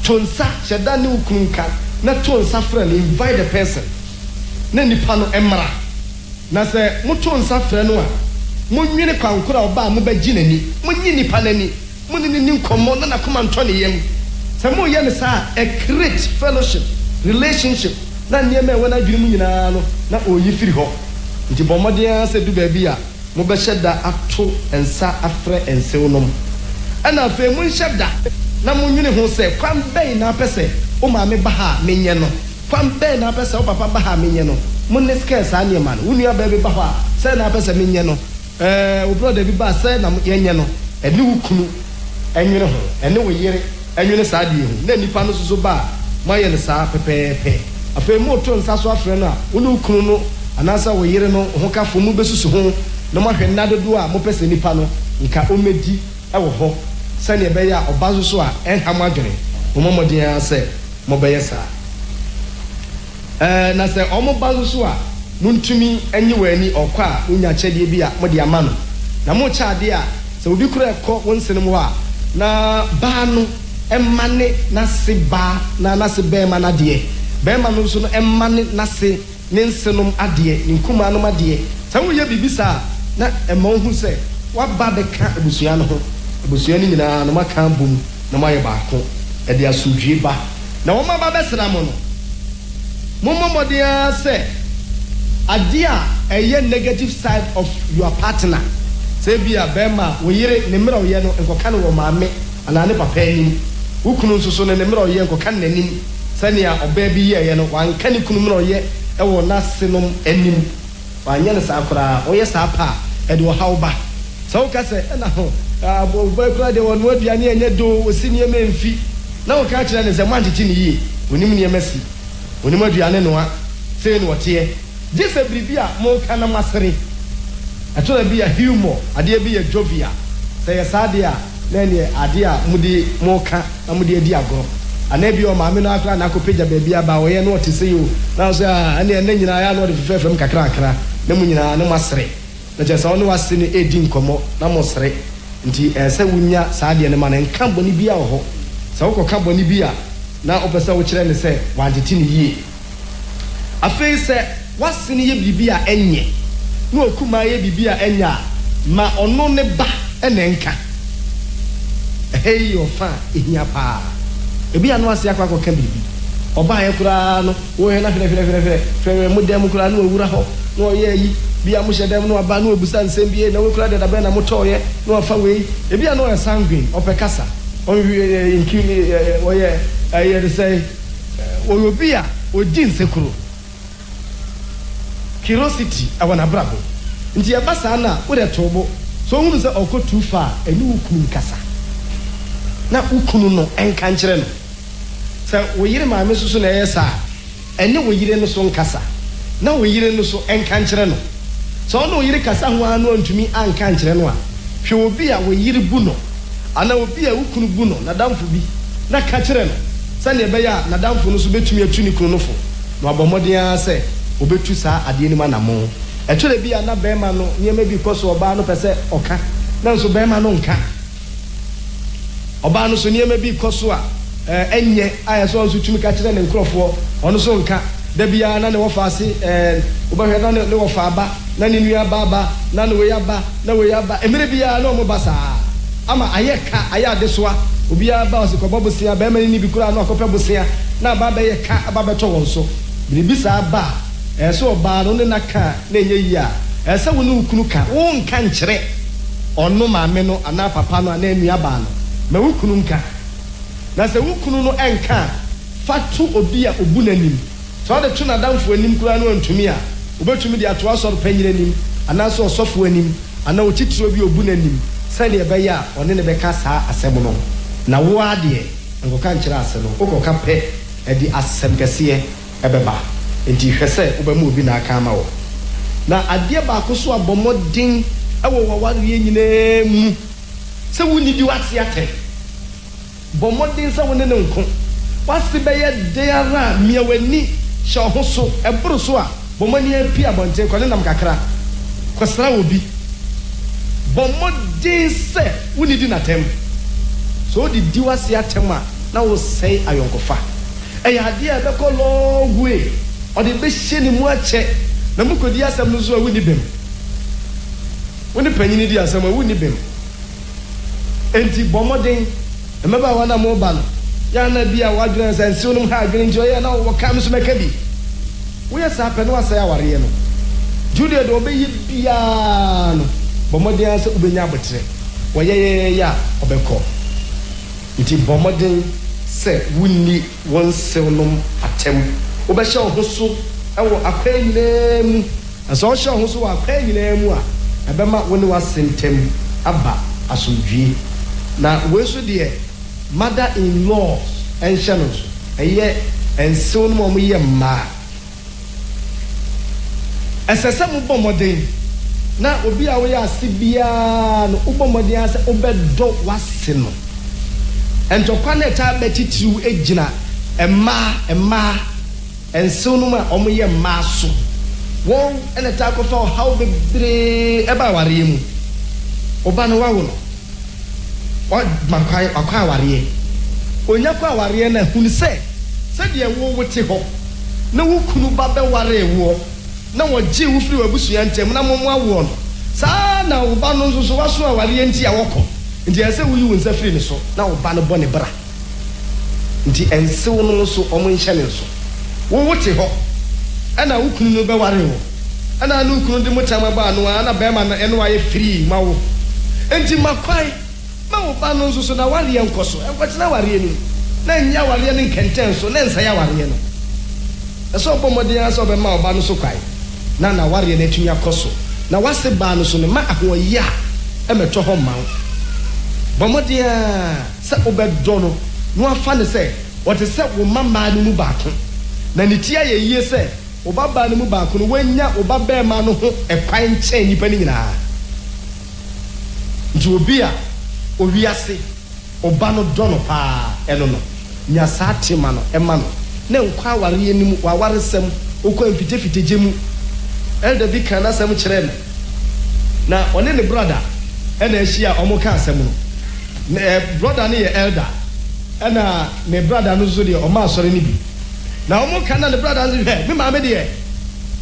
tonsa hyɛ dan ne wukunu ka na tonsa frɛ no invite the person na nipa no emra na sɛ mo tonsa frɛ no a mo nwene kwankora oba mo ba ginani mo nyi nipa nani mo ni nkomo na koma ntɔ ne yam sɛ mo yɛ ne saa a great fellowship relationship na niema e wona dwene mu nyinaa no na oyi firi hɔ nti bɔmmɔden sɛ du ba bi a mo bɛ hyɛ da ato ensa afrɛ ensew nom ana afei mo hyɛ da na mo nwene ho sɛ kwan bɛn na apɛ sɛ o maame ba ha menyɛ no kwan bɛn na apɛ sɛ o papa ba ha menyɛ no mo ne skɛs a niema no wo nua ba bi ba hɔ a sɛ na apɛ sɛ menyɛ no o brother bi ba sɛ na yɛnyɛ no ɛne wo kunu ɛnwene ho ɛne wo yere ɛnwene saa de ho na nipa no soso ba mo ayɛ ne saa pɛpɛɛpɛ afei mo to nsa so afrɛ no a wo ne wo kunu no anasa wo yere no ho ka fo mu besusu ho na mo hwɛ nna dodo a mo pɛsɛ nipa no nka o medi ɛwɔ hɔ sɛ ne bɛyɛ a ɔba so a ɛnha mo adwene mo mmɔden sɛ mo bɛyɛ saa na sɛ ɔmo ba so a mo ntumi enyi wani ɔkɔ a wonya kyɛdeɛ bi a mo de ama no na mo kyade a sɛ obi kura ɛkɔ wonsene mo a na ba no emane na se ba na se bɛma na deɛ bɛma no so no emane na se ne nsenom adeɛ ne nkuma no adeɛ sɛ wo yɛ bibi saa na ɛma wo hu sɛ waba bɛka abusua no ho abusua no nyinaa no maka bom na mo ayɛ baako ɛde asodwie ba na wo ma ba bɛsra mo no mo mmɔden sɛ adeɛ a ɛyɛ negative side of your partner sɛ bi a bɛma wo yere ne mmerɛ wo yɛ no nkɔka no wɔ maame ana ne papa anim wo kunu nso so ne mmerɛ wo yɛ nkɔka no n'anim sɛnea ɔbaa bi yɛɛ no wanka ne kunu mmerɛ wo yɛ ɛwɔ n'asenom anim wanyɛ no saa koraa ɔyɛ saa pa a ɛde ɔhaw ba sɛ woka sɛ ɛna ho ɔbaa koraa deɛ wɔno aduane ɛnyɛ do ɔsi nneɛma mfi na woka kyerɛ ne sɛ moantete ne yie onim nneɛma si onim aduane noa sɛ ne wɔteɛ gye sɛ biribi a moka na masere ɛtɔra bi a humor adeɛ bi yɛ jovia sɛ yɛ saa deɛ a na ɛneɛ adeɛ a mode moka na mode adi agorɔ ana bi o maame no akra na akɔpagya baabi aba ɔyɛ no ɔte sɛ yo na so a ɛne ɛne nyinaa ya no ɔde fɛfɛm kakra na mu nyinaa ne masere na kyerɛ sɛ ɔne wase no ɛdi nkɔmmɔ na mo sere nti sɛ wonya saa deɛ no ma no nka bɔne bi a wɔ hɔ sɛ wokɔka bɔne bi a na wopɛ sɛ wokyerɛ ne sɛ wantete ne yie afei sɛ wase no yɛ biribi a ɛnyɛ na okuma yɛ biribi a ɛnyɛ a ma ɔno ne ba ɛna nka ɛhɛyi ɔfa a ɛhia paa ebi anu ase akwa akɔka biribi ɔba yɛ koraa no wɔyɛ na hwɛ mo dɛm koraa no owura hɔ na ɔyɛ ayi bi a mo hyɛ dɛm no aba na obusa nsɛm bie na wɔkura dada bɛn na mo tɔɔyɛ na ɔfa wei ebi anu ɔyɛ sanguine ɔpɛ kasa ɔyɛ nkiri ɔyɛ ɛyɛ de sɛ ɔyɛ obi a ɔdi nsekuro curiosity ɛwɔ n'abrabɔ nti ɛba saa na wɔde tɔɔbɔ so ohun sɛ ɔkɔ too far ɛni wukunu nkasa na wukunu no ɛnka nkyerɛ no sɛ wo yere maame so na ɛyɛ saa ɛne wo yere no so nkasa na wo yere no so ɛnka nkyerɛ no sɛ ɔno wo yere kasa ho ano antumi anka nkyerɛ no a hwɛ obi a wo yere bu no ana obi a wukunu bu no nadamfo bi na ka kyerɛ no sɛnea ɛbɛyɛ a nadamfo no so bɛtumi atu ne kunu no fo na wabɔ mmɔden sɛ obɛtu saa adeɛ no mu anamo ɛtwerɛ bi a na bɛrima no nneɛma bi kɔ so ɔbaa no pɛ sɛ ɔka na nso bɛrima no nka ɔbaa no so nneɛma bi kɔ so a ɛnyɛ ayɛ so nso tumi ka kyerɛ ne nkurɔfoɔ ɔno so nka da biara na ne wɔfa ase wobɛhwɛ na ne wɔfa aba na ne nua aba na ne wei aba na wei aba mmerɛ biara na ɔmo ba saa ama ayɛ ka ayɛ ade soa obiara ba ɔsi kɔbɔ bosia bɛrima ne ni bi kura na ɔkɔpɛ bosia na aba bɛyɛ ka aba bɛtɔ wɔn so biribi saa ba ɛsɛ ɔbaa no ne naka na ɛnyɛ yie a ɛsɛ wo ne wo kunu ka wo nka nkyerɛ ɔno maame no anaa papa no anaa nua baa no ma wo kunu nka na sɛ wo kunu no ɛnka fa to obi a obu n'anim sɛ ɔde to n'adamfo anim koraa no antumi a wobetumi de ato asɔre panyin anim anaasɛ ɔsɔfo anim ana otitiro bi obu n'anim sɛdeɛ ɛbɛyɛ a ɔne ne bɛka saa asɛm no na wo adeɛ nkɔka nkyerɛ ase no wokɔka pɛ ɛde asɛm kɛseɛ ɛbɛba nti hwɛ sɛ wobɛma obi na aka ama wɔ na adeɛ baako so abɔ mmɔden ɛwɔ wawareɛ nyinaa mu sɛ wonnidi wate atɛ bɔ mmɔden sɛ wo ne ne nko wase bɛyɛ den ara mmea w'ani hyɛ ɔho so ɛboro so a bɔ mmɔden api abɔnten kɔne nam kakra kɔsra wɔ bi bɔ mmɔden sɛ wonnidi n'atɛm so wode di wase atɛm a na wosɛe ayɔnkofa ɛyɛ adeɛ a ɛbɛkɔ long way ɔde bɛhyɛ ne mu akyɛ na mukɔdi asɛm no so a wonni bɛm wone panyini di asɛm a wonni bɛm enti bɔ mmɔden mmabaawa na mo ba no yɛa na bi a wadwene sɛ nsew nom ha adwene nti ɔyɛ na wɔka m so mɛka bi woyɛ saa pɛ ne wasɛe awareɛ no julia de ɔbɛyɛ biaa no bɔ mmɔden a sɛ wobɛnya abotrɛ wɔyɛyɛyɛ a ɔbɛkɔ nti bɔ mmɔden sɛ wonni wɔn nsew nom atɛm wobɛhyɛ wo ho so ɛwɔ akwaa nyinaa mu na sɛ ɔhyɛ wo ho so wɔ akwaa nyinaa mu a ɛbɛma wo ne wase ntɛm aba asomdwie na wei so deɛ mother in law ɛnhyɛ no so ɛyɛ nsew no ma ɔmo yɛ mmaa ɛsɛ sɛ mobɔ mmɔden na obi a woyɛ ase biara no wobɔ mmɔden a sɛ wobɛdɔ wase no ntɔkwa na ɛtaa bɛtitiriw gyina mmaa nsew no mu a ɔmo yɛ mmaa so wɔn ɛna ɛtaa kɔfa ɔhaw bebree ɛba awareɛ mu ɔba no wawo no ɔmakwae awareɛ onya kɔ awareɛ na hunu sɛdeɛ wo wote hɔ na wo kunu ba bɛware woɔ na wɔgye wo firi w'abusua ntɛm na mo awoɔ no saa na wo ba no nso so waso awareɛ nti a wɔkɔ nti ɛsɛ woyi wo nsa firi ne so na wo ba no bɔ ne bra nti nsew no nso ɔmo nhyɛ ne nso wo wote hɔ ɛna wo kunu no bɛware wo ɛna ne wo kunu de mo tam aba no a na bɛrima no ɛno ayɛ firi ma wo nti makwae ma wo ba no nso so na wareɛ nkɔ so ɛnkɔkyena wareɛ no na nyɛ wareɛ no nkɛntɛn so na nsɛe awareɛ no ɛsɛ ɔbɔ mmɔden a sɛ ɔbɛma wo ba no so kwae na wareɛ no atumi akɔ so na wase baa no so no ma ahoɔyɛ a ɛmɛtɔ hɔ ma wo bɔ mmɔden a sɛ wobɛdɔ no na wafa ne sɛ wɔte sɛ wo mmaa no mu baako na ne ti ayɛ yie sɛ wo babaa no mu baako no wanya wo babɛɛma no ho ɛkwan nkyɛn nnipa no nyinaa nti obi a owiase ɔba no dɔ no paa ɛno no nya saa tema no ɛma no na nkɔ awareɛ no mu wawaresɛm wokɔ mfitefitagye mu elda bi ka n'asɛm kyerɛ no na ɔne ne brother ɛna ahyia a ɔmo ka asɛm no na brother no yɛ elda ɛna ne brother no nso deɛ ɔma asɔre no bi na ɔmo ka na ne brother nso hwɛ me maame deɛ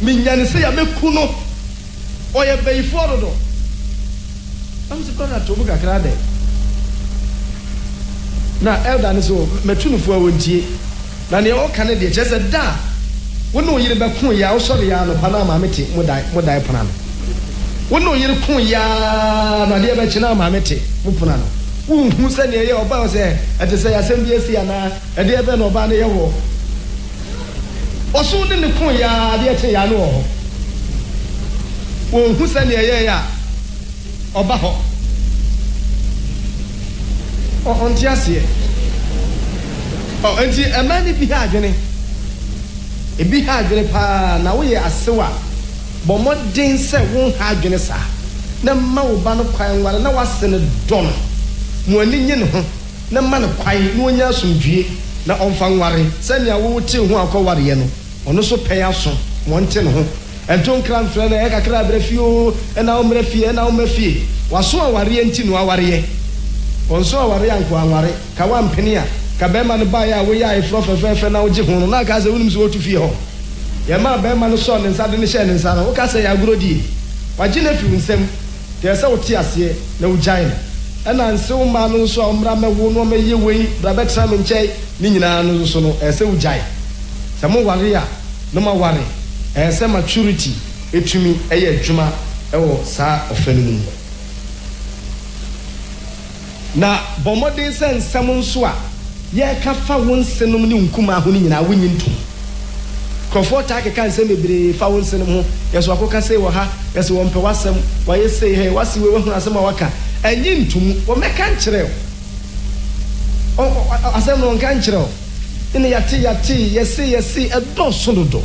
menya ne sɛ ya mɛku no ɔyɛ bayifoɔ dodo am sɛ brother to mu kakra dɛ na elda no so mɛtu no foɔ a wɔntie na neɛ ɔka ne deɛ kyerɛ sɛ da wo ne oyere bɛko yɛ a wosɔre yɛ anɔpa na maame te mo dae pona no wo ne oyere ko yɛ a na adeɛ bɛkye na maame te mo pona no wonhu sɛneɛ ɛyɛ ɔbaa sɛ ɛte sɛ yɛasɛm bi asi anaa ɛdeɛ bɛ na ɔbaa no yɛ wɔ ɔso de ne ko yɛ a adeɛ kye yɛ no wɔ hɔ wonhu sɛneɛ ɛyɛ a ɔba hɔ ɔnte aseɛ nti ɛmaa no bi ha adwene ebi ha adwene paa na woyɛ asew a bɔ mmɔden sɛ wonha adwene saa na mma wo ba no kwan ware na wase ne dɔ no mo ani nye ne ho na mma ne kwan na onya asomdwie na ɔmfa nware sɛnea wote ho akɔwareɛ no ɔno so pɛn aso wɔnte ne ho ɛnto nkra mfrɛ no ɛkakra abrɛ fie o ɛna wommerɛ fie ɛna womma fie waso awareɛ nti no awareɛ ɔnso awareɛ anko anware ka wampene a ka bɛrima no baeɛ a woyɛ ayɛforɔ fɛfɛɛfɛ na wogye ho no na aka sɛ wonim sɛ wɔtu fie hɔ yɛma bɛrima no sɔɔ ne nsa de ne hyɛ ne nsa no woka sɛ yɛ agorɔ die wagye no afiri wo nsɛm deɛ sɛ wote aseɛ na wogyae no ɛna nsew mmaa no nso a ɔmmra mɛwo no ɔmɛyɛ wei bra bɛtena me nkyɛn ne nyinaa no nso no ɛsɛ wogyae sɛ moware a na maware ɛsɛ maturity ɛtumi ɛyɛ adwuma ɛwɔ saa ɔfɛ no mu na bɔ mmɔden sɛ nsɛm nso a yɛka fa wo nsenom ne nkuma ho no nyinaa wonyi ntom Comfort take can say me foul cinema, yes, what can say, Waha, yes, one per wasam, why you say, hey, what's the way when I say Mawaka, and yin to what make can't oh, I said, no can't in the yati, yes, see, a door sonodo.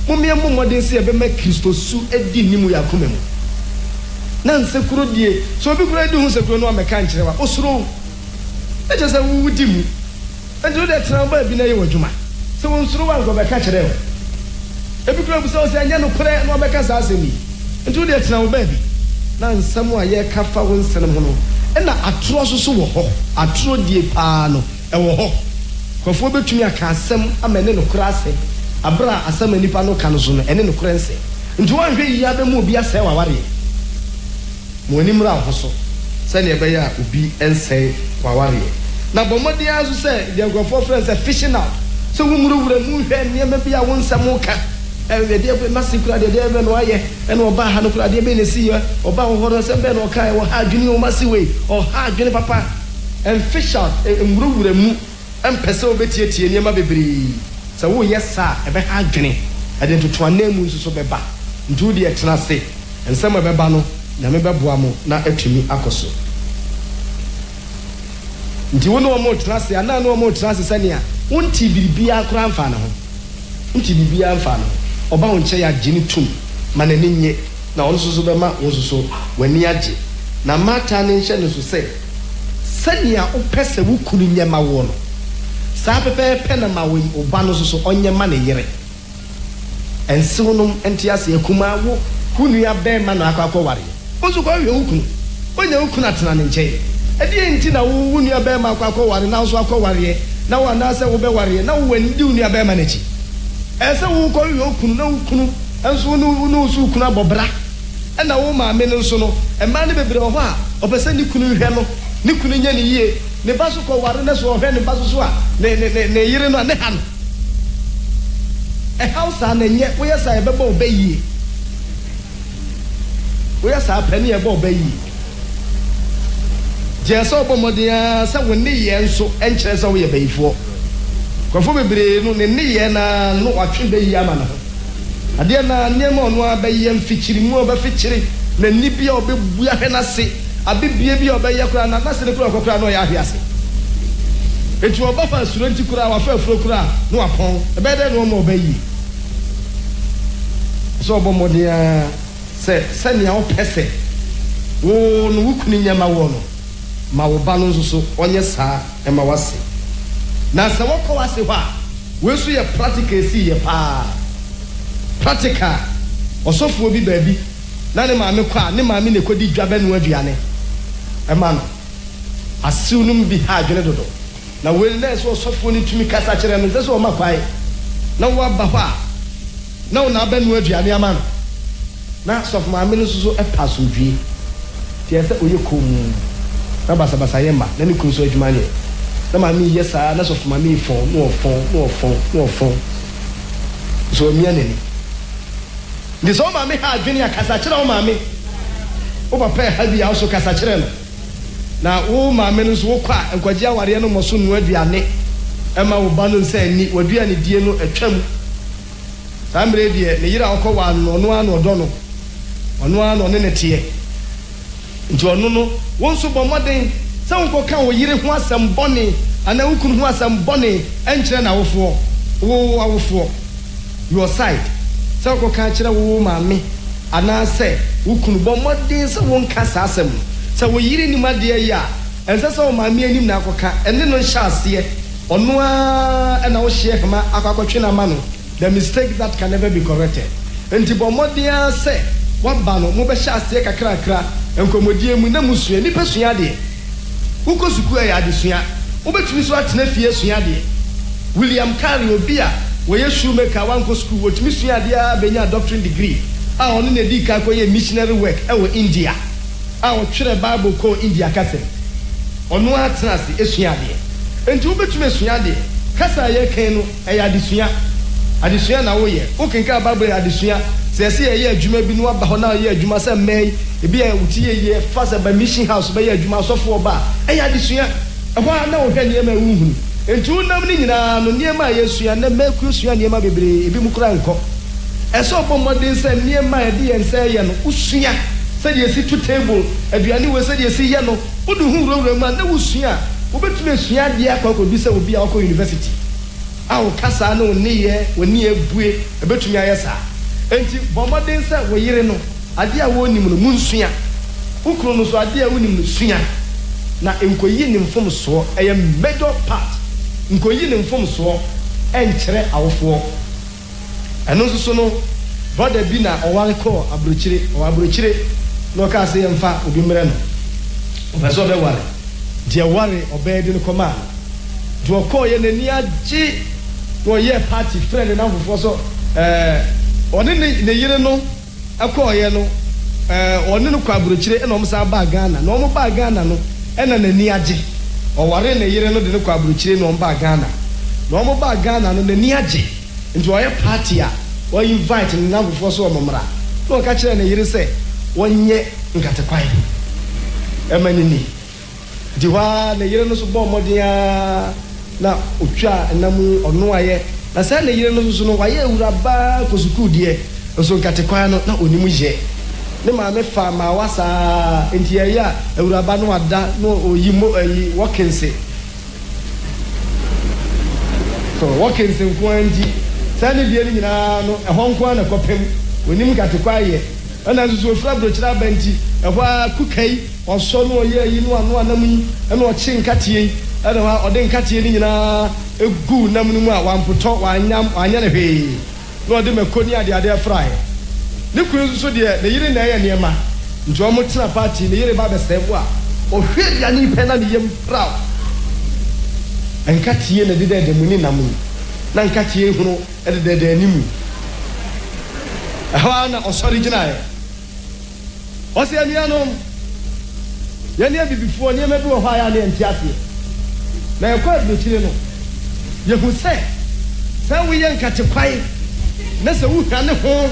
Mumia Mumma didn't see a make Christo su a dinimu yakumemo. Nancy Kurudie, so we could do who's a grown on a country, Osro. I just said, we would do. And do that number, Bina Juma. So once through one go back catch it. Every club says, I know prayer, no make us ask me. And do that now, baby. Nan somewhere, ye kafa once and a mono. And I trust so, I throw the pano, and wo. Conform to me, I can't some a man in a crass, a bra, a some nipano canzon, and in a crancy. And to one way, you have a movie as I worry. Monimra hustle. Send your bear will be and say, Wawari. Now, but what the others say, they go for friends are fishing out. So we move the moon and maybe I want some more cat. And the dear massive crowd, the dear and wire, and or by Hanukra, the Bene Seer, or Bow Horus and Ben or Kai, or hard Junior Massy way, or hard Jenny Papa, and fish out and move the moon and Peso Betty and Yama Baby. So, yes, sir, a very hard Jenny. I didn't to one name was so bad. Do the extra state and some of Babano. Na meba boamo na atwimi akoso nti wono omo trase ana no omo trase sania wonti bibia akora mfa na ho wonti bibia mfa no oba wonche ya gini tum manani nye na onso so bema wonso so wani age na mata ne nhye no so se sania opese wukunu nyema wo no sa pepe na ma wo oba no so onyema ne yere ensiwonum entiase akuma wo kunu ya be ma na akwa Ozu kwa we ukunu onye ukunu atena ne nche edi enti na wo nua be ma akwa ware na so akwa ware na wo na se wo be ware na wo ndi nua be ma na chi ese wo kwa we ukunu na ukunu enso no so ukunu abobra na wo ma me no so no e ma ne bebre ho a opese ni kunu hwe no ni kunu nya ni yie ne ba so kwa ware na so hwe ne ba so a ne yire no ne ha no e house na nye wo yesa e be ba obayie we are sa penny above bay. Jesso Bomodia, some when the so entrance away bay for. Conform a brain, no, no, watching the Yamana. I dare not name on one bay and featuring more by featuring the Nibia or Biahenasi, a big baby or Bayakran, and that's the clock of Crano Yahiasi. It was buffer student to our first flocra, no upon a better no more bay. So Bomodia. Send your pesse. Oh, no, who nyama wono. Ma wo ba no so onye saa e ma wase. Na se wo ko wase hwa. We so ye practical si ye pa. Practical. Osofo bi ba bi. Na ne ma me kwa, ne ma me ne kodi dwabe no aduane. E ma no. Asunum bi ha adwene dodo. Na we na so osofo ni tumi kasa kire no se so ma kwai. Na wo ba hwa. Na wo na ba no aduane ama no. Na sof ma me no so e paso dwie ti ese oye kom na basa yemba na ni kunso adwuma ne na ma me yesa na sof ma me fon no fon so mi anani ndi so ma me ha adwene akasa kire o ma me o papa ha bi ya so kasa kire no na wo ma me no so wo kwa nkwaji aware no mo so no aduane e ma wo ba no nsa ni waduane die no atwam samre die ne yira okwa no ano do no ono ano ne netie nti ono no won so bomoden se won ko kan wo yire ho asem bone ana wukunu ho asem bone enkyere na wofo wo awofo your side se ko kan kyere wo maame ana se wukunu bomoden se won kasa asem se wo yire ni made ya ense se wo maame anim na akoka ene no hyase ono a na wo hye hama akakotwe na ma no the mistake that can never be corrected nti bomoden se wabano mo be hyase kakrakra enkomodie mu na musua ni pesua de ukosuku ya adesua obetumi so atena fie sua de William Carey obia we shoemaker wanko school wotumi sua de a benya doctorate degree a ono na di ka koye missionary work e India a o twere Bible ko India kase ono atena se esua de enti obetumi sua de kasa ye kan no e ya adesua na wo ye o kenka Bible adesua se ye adwuma bi no aba ho na ye adwuma se mei e bi e wuti ye fast by mission house be ye adwuma sofo ba e ya adesua e ho na wo hwe ne ma wuhunu Entu nam ni nyina no niema yesua na meku sua niema bebre ebi mu kura nko. Eso bomodin se niema e de ense ye no usua se de si to table aduane we se de si ye no udu hu rowra ma na usua obetumi asua de akọ bi se obi a akọ university. Awo kasa no ni ye woni ebue ebetumi ayesa. Enti bomodin se wo yire no ade a wo nim no munsua. Ukro no so ade a wo nim no sua. Na enkoyi nim fom so eye major part. Nkoyi ne mfom so enkyere awofo eno nso no brother bi na oware ko abrochire no ka se yemfa obi mre no obeso be ware de ware obedi no koma do ko ye nani agi no ye party friend na fofo so oni ne yire no akoye no oni no kwa abrochire e no msa ba Ghana no mo ba Ghana no e na nani agi oware na yire no de kwa abrochire no mba Ghana no mo ba Ghana no na ni age nti oye party a o invite na before so omomra no ka kire na yire se wonye nkatekwai emanini di wa na yire no so bo modia na otwa na mu ono aye na sa na yire no so no waye uraba kosuku die so nkatekwai no na onimu je ne ma me fa ma wasa enti ya uraba no ada no oyimo ayi wakense so wakense nkwandi sane die ni nyina no ehonko na kopem onim katekwaye ana nso fra brochira banti ehwa kukai oso no ye yi no ano anam na ochi nkatie ana wa ode nkatie ni nyina egu nam mu a wampoto wanyam anya na hwe no ode makoni ade fry ne kunu nso de ne yire na ye niema nti o mutena party ne yire ba be sebu a o hwe dia ni pe na ne yem proud enkatie na de muni namu na nkatie hunu de animu aha na osori gina ye o se ania no ye ne bibifo ne me bi wo ha ya ne ntiafe na ye kwa do chire no ye hu se we ye nkate kwai na se wu hwa ne ho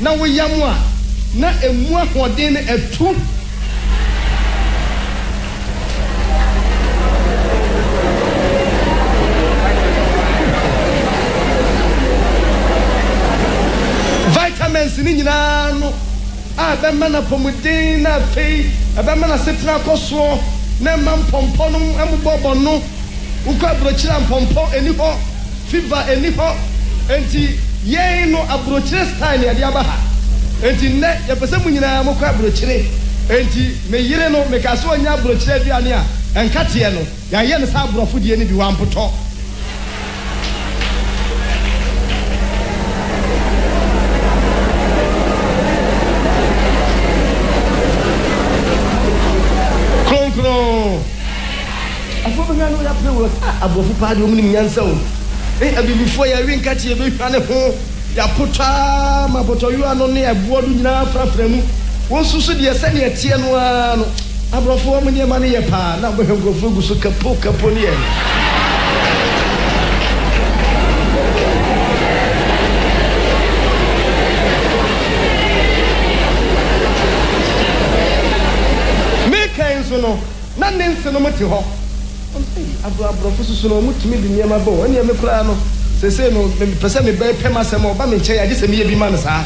na wo yamu a na emu ahoden etu vitamins ni nyina no a be mana pomudin na fei a be mana setra koso na mampompo no embobo no ukwa brochira mpompo eni ho fever eni ho enti ye no abrochire style ya dia ba ha enti ne ye pese mu nyina mo kwa abrochire enti me yire no me ka so nya abrochire aduane a enkate no ya ye ne sa abrofo die ni bi wampoto afo banga no ya prewo abrofo pa de omni nyansa o abibifo ya wi nkate be hwane ho ya pota maboto yu ano ne abuodu nyina frafra mu wonsusu de se ne tie no ano abrofo omni e ma ne ye pa na bo hengofo gu so kapo ne ye me kain so no na nense no moti ho abrofo susu no mutumi bi niema bo ene me kura no sese no me pese me be pema se mo ba me nche ya je se me ye bi man sa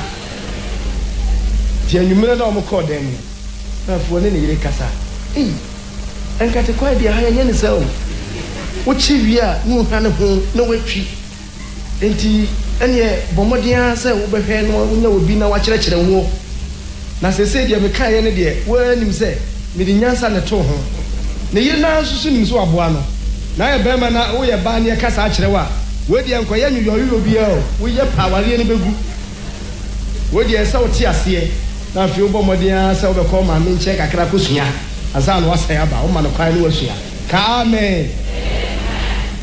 ti anwumere na o mo call dem na fo ne yire kasa enkate kwa dia ha nya ne se o chi wi a nu ha ne ho na watwi enti ene bomodia se wo behwe no nya obi na wa kyerɛkyerɛ wo na sese dia me kan ye ne de wa nim se me di nyansa ne to ho ne yire na susu nim so aboa no na ye bema na wo ye ba ne kasa akyerɛ wa wo di enkoye nyoyo bi o wo ye paware ne begu wo di esa wo ti ase na fi wo bomodia se wo be ko ma me nche kakra ko sua asa no wasa ya ba wo ma no kwai ne wasua ka amen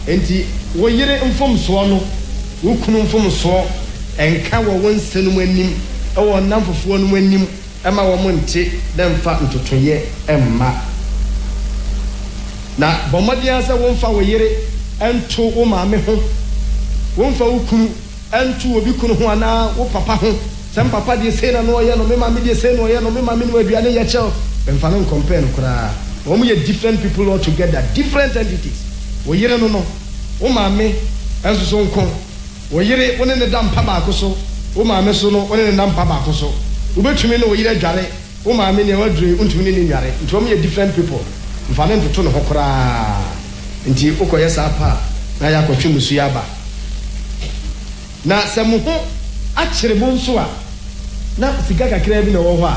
enti wo yire mfom so no wo kunu mfom so enka wo wonsenu anim e wo namfofo no anim ema wo monte dem fa ntotoye emma na bomodia se wo mfa wo yire ento wo maame ho wo mfa wo kunu ento obi kunu ho ana wo papa ho sem papa de se na no ye no me maame de se no ye no me maame no aduane ye chel emfa no compare no kura wo mo ye different people all together different entities wo yire no wo maame enso so nko wo yire wo ne ne da mpa baako so wo maame so no wo ne ne da mpa baako so wo betumi ne wo yire dware wo maame ne wadure untumi ne nware nti wo me different people mfa ne ntoto ne hokora nti ukoye sapa na yakotwe musu yaba na semu ho akyere mo nso a na sika kakra bi na wo ho a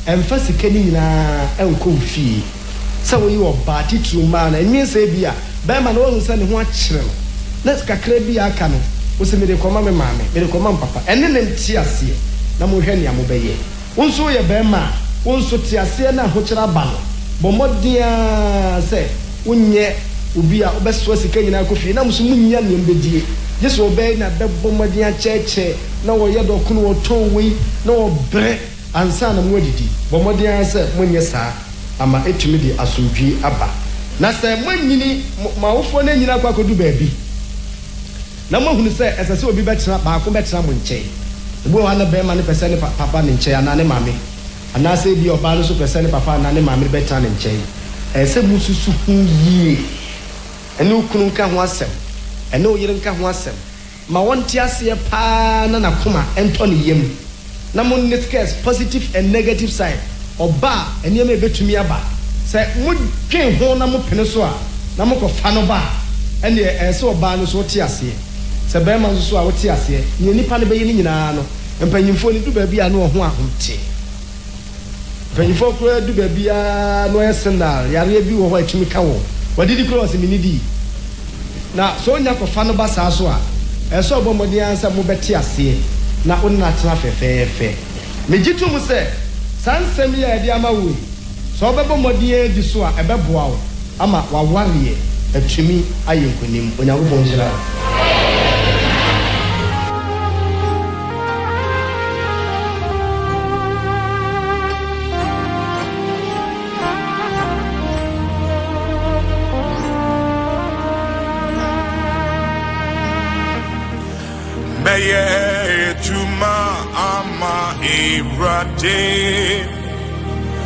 emfa sika ni nyina enko fie sa wo yi oba titru ma na enye se bia ba ma na wo nsa ne ho akyere no na kakra bi aka no wo se me de koma me maame me de koma papa ene ne nti ase na mo hwe ne amobeye wo nso ye ba ma wo nso ti ase na ho kyera ba no bo modia se unye obi a obeso sika nyina akofie na musu munya ne mbedie yesu obey na bebo modia cheche na wo ye do kunu wo ton wi na wo bre ansa na mo didi bo modia se munye saa ama etumi di asomdwi aba na se manyini mawofo na nyina kwa kodu baabi na mahunu se esese obi betena baako betena mo nche ebo wa na be ma ne pese ne papa ne nche ana ne mame ana se bi oba no so pese ne papa ana ne mame betena ne nche ese mususu yie ene ukunu nka ho asem ene oyire nka ho asem ma wonte ase pa na nakoma ento ne yem na mo ne skes positive and negative side oba ene me betumi aba se mo twen ho na mo pene so a na mo ko fa no ba ene ese oba no so te ase se be ma so a wo te ase ni nipa ne be yi nyina no empanyimfo ni du ba bia no ho ahomte empanyimfo kro du ba bia no esendal yare bi wo ho atumi ka wo wadidi cross minidi na so nya ko fa no ba saa so a eso obomodi ansa mo beti ase na onna tena fefefe mejitu mu se sansem ya edi ama wo so obomodi edi so a ebeboa wo ama waware atumi ayenkonim onyago ngira Meye tuma ama irade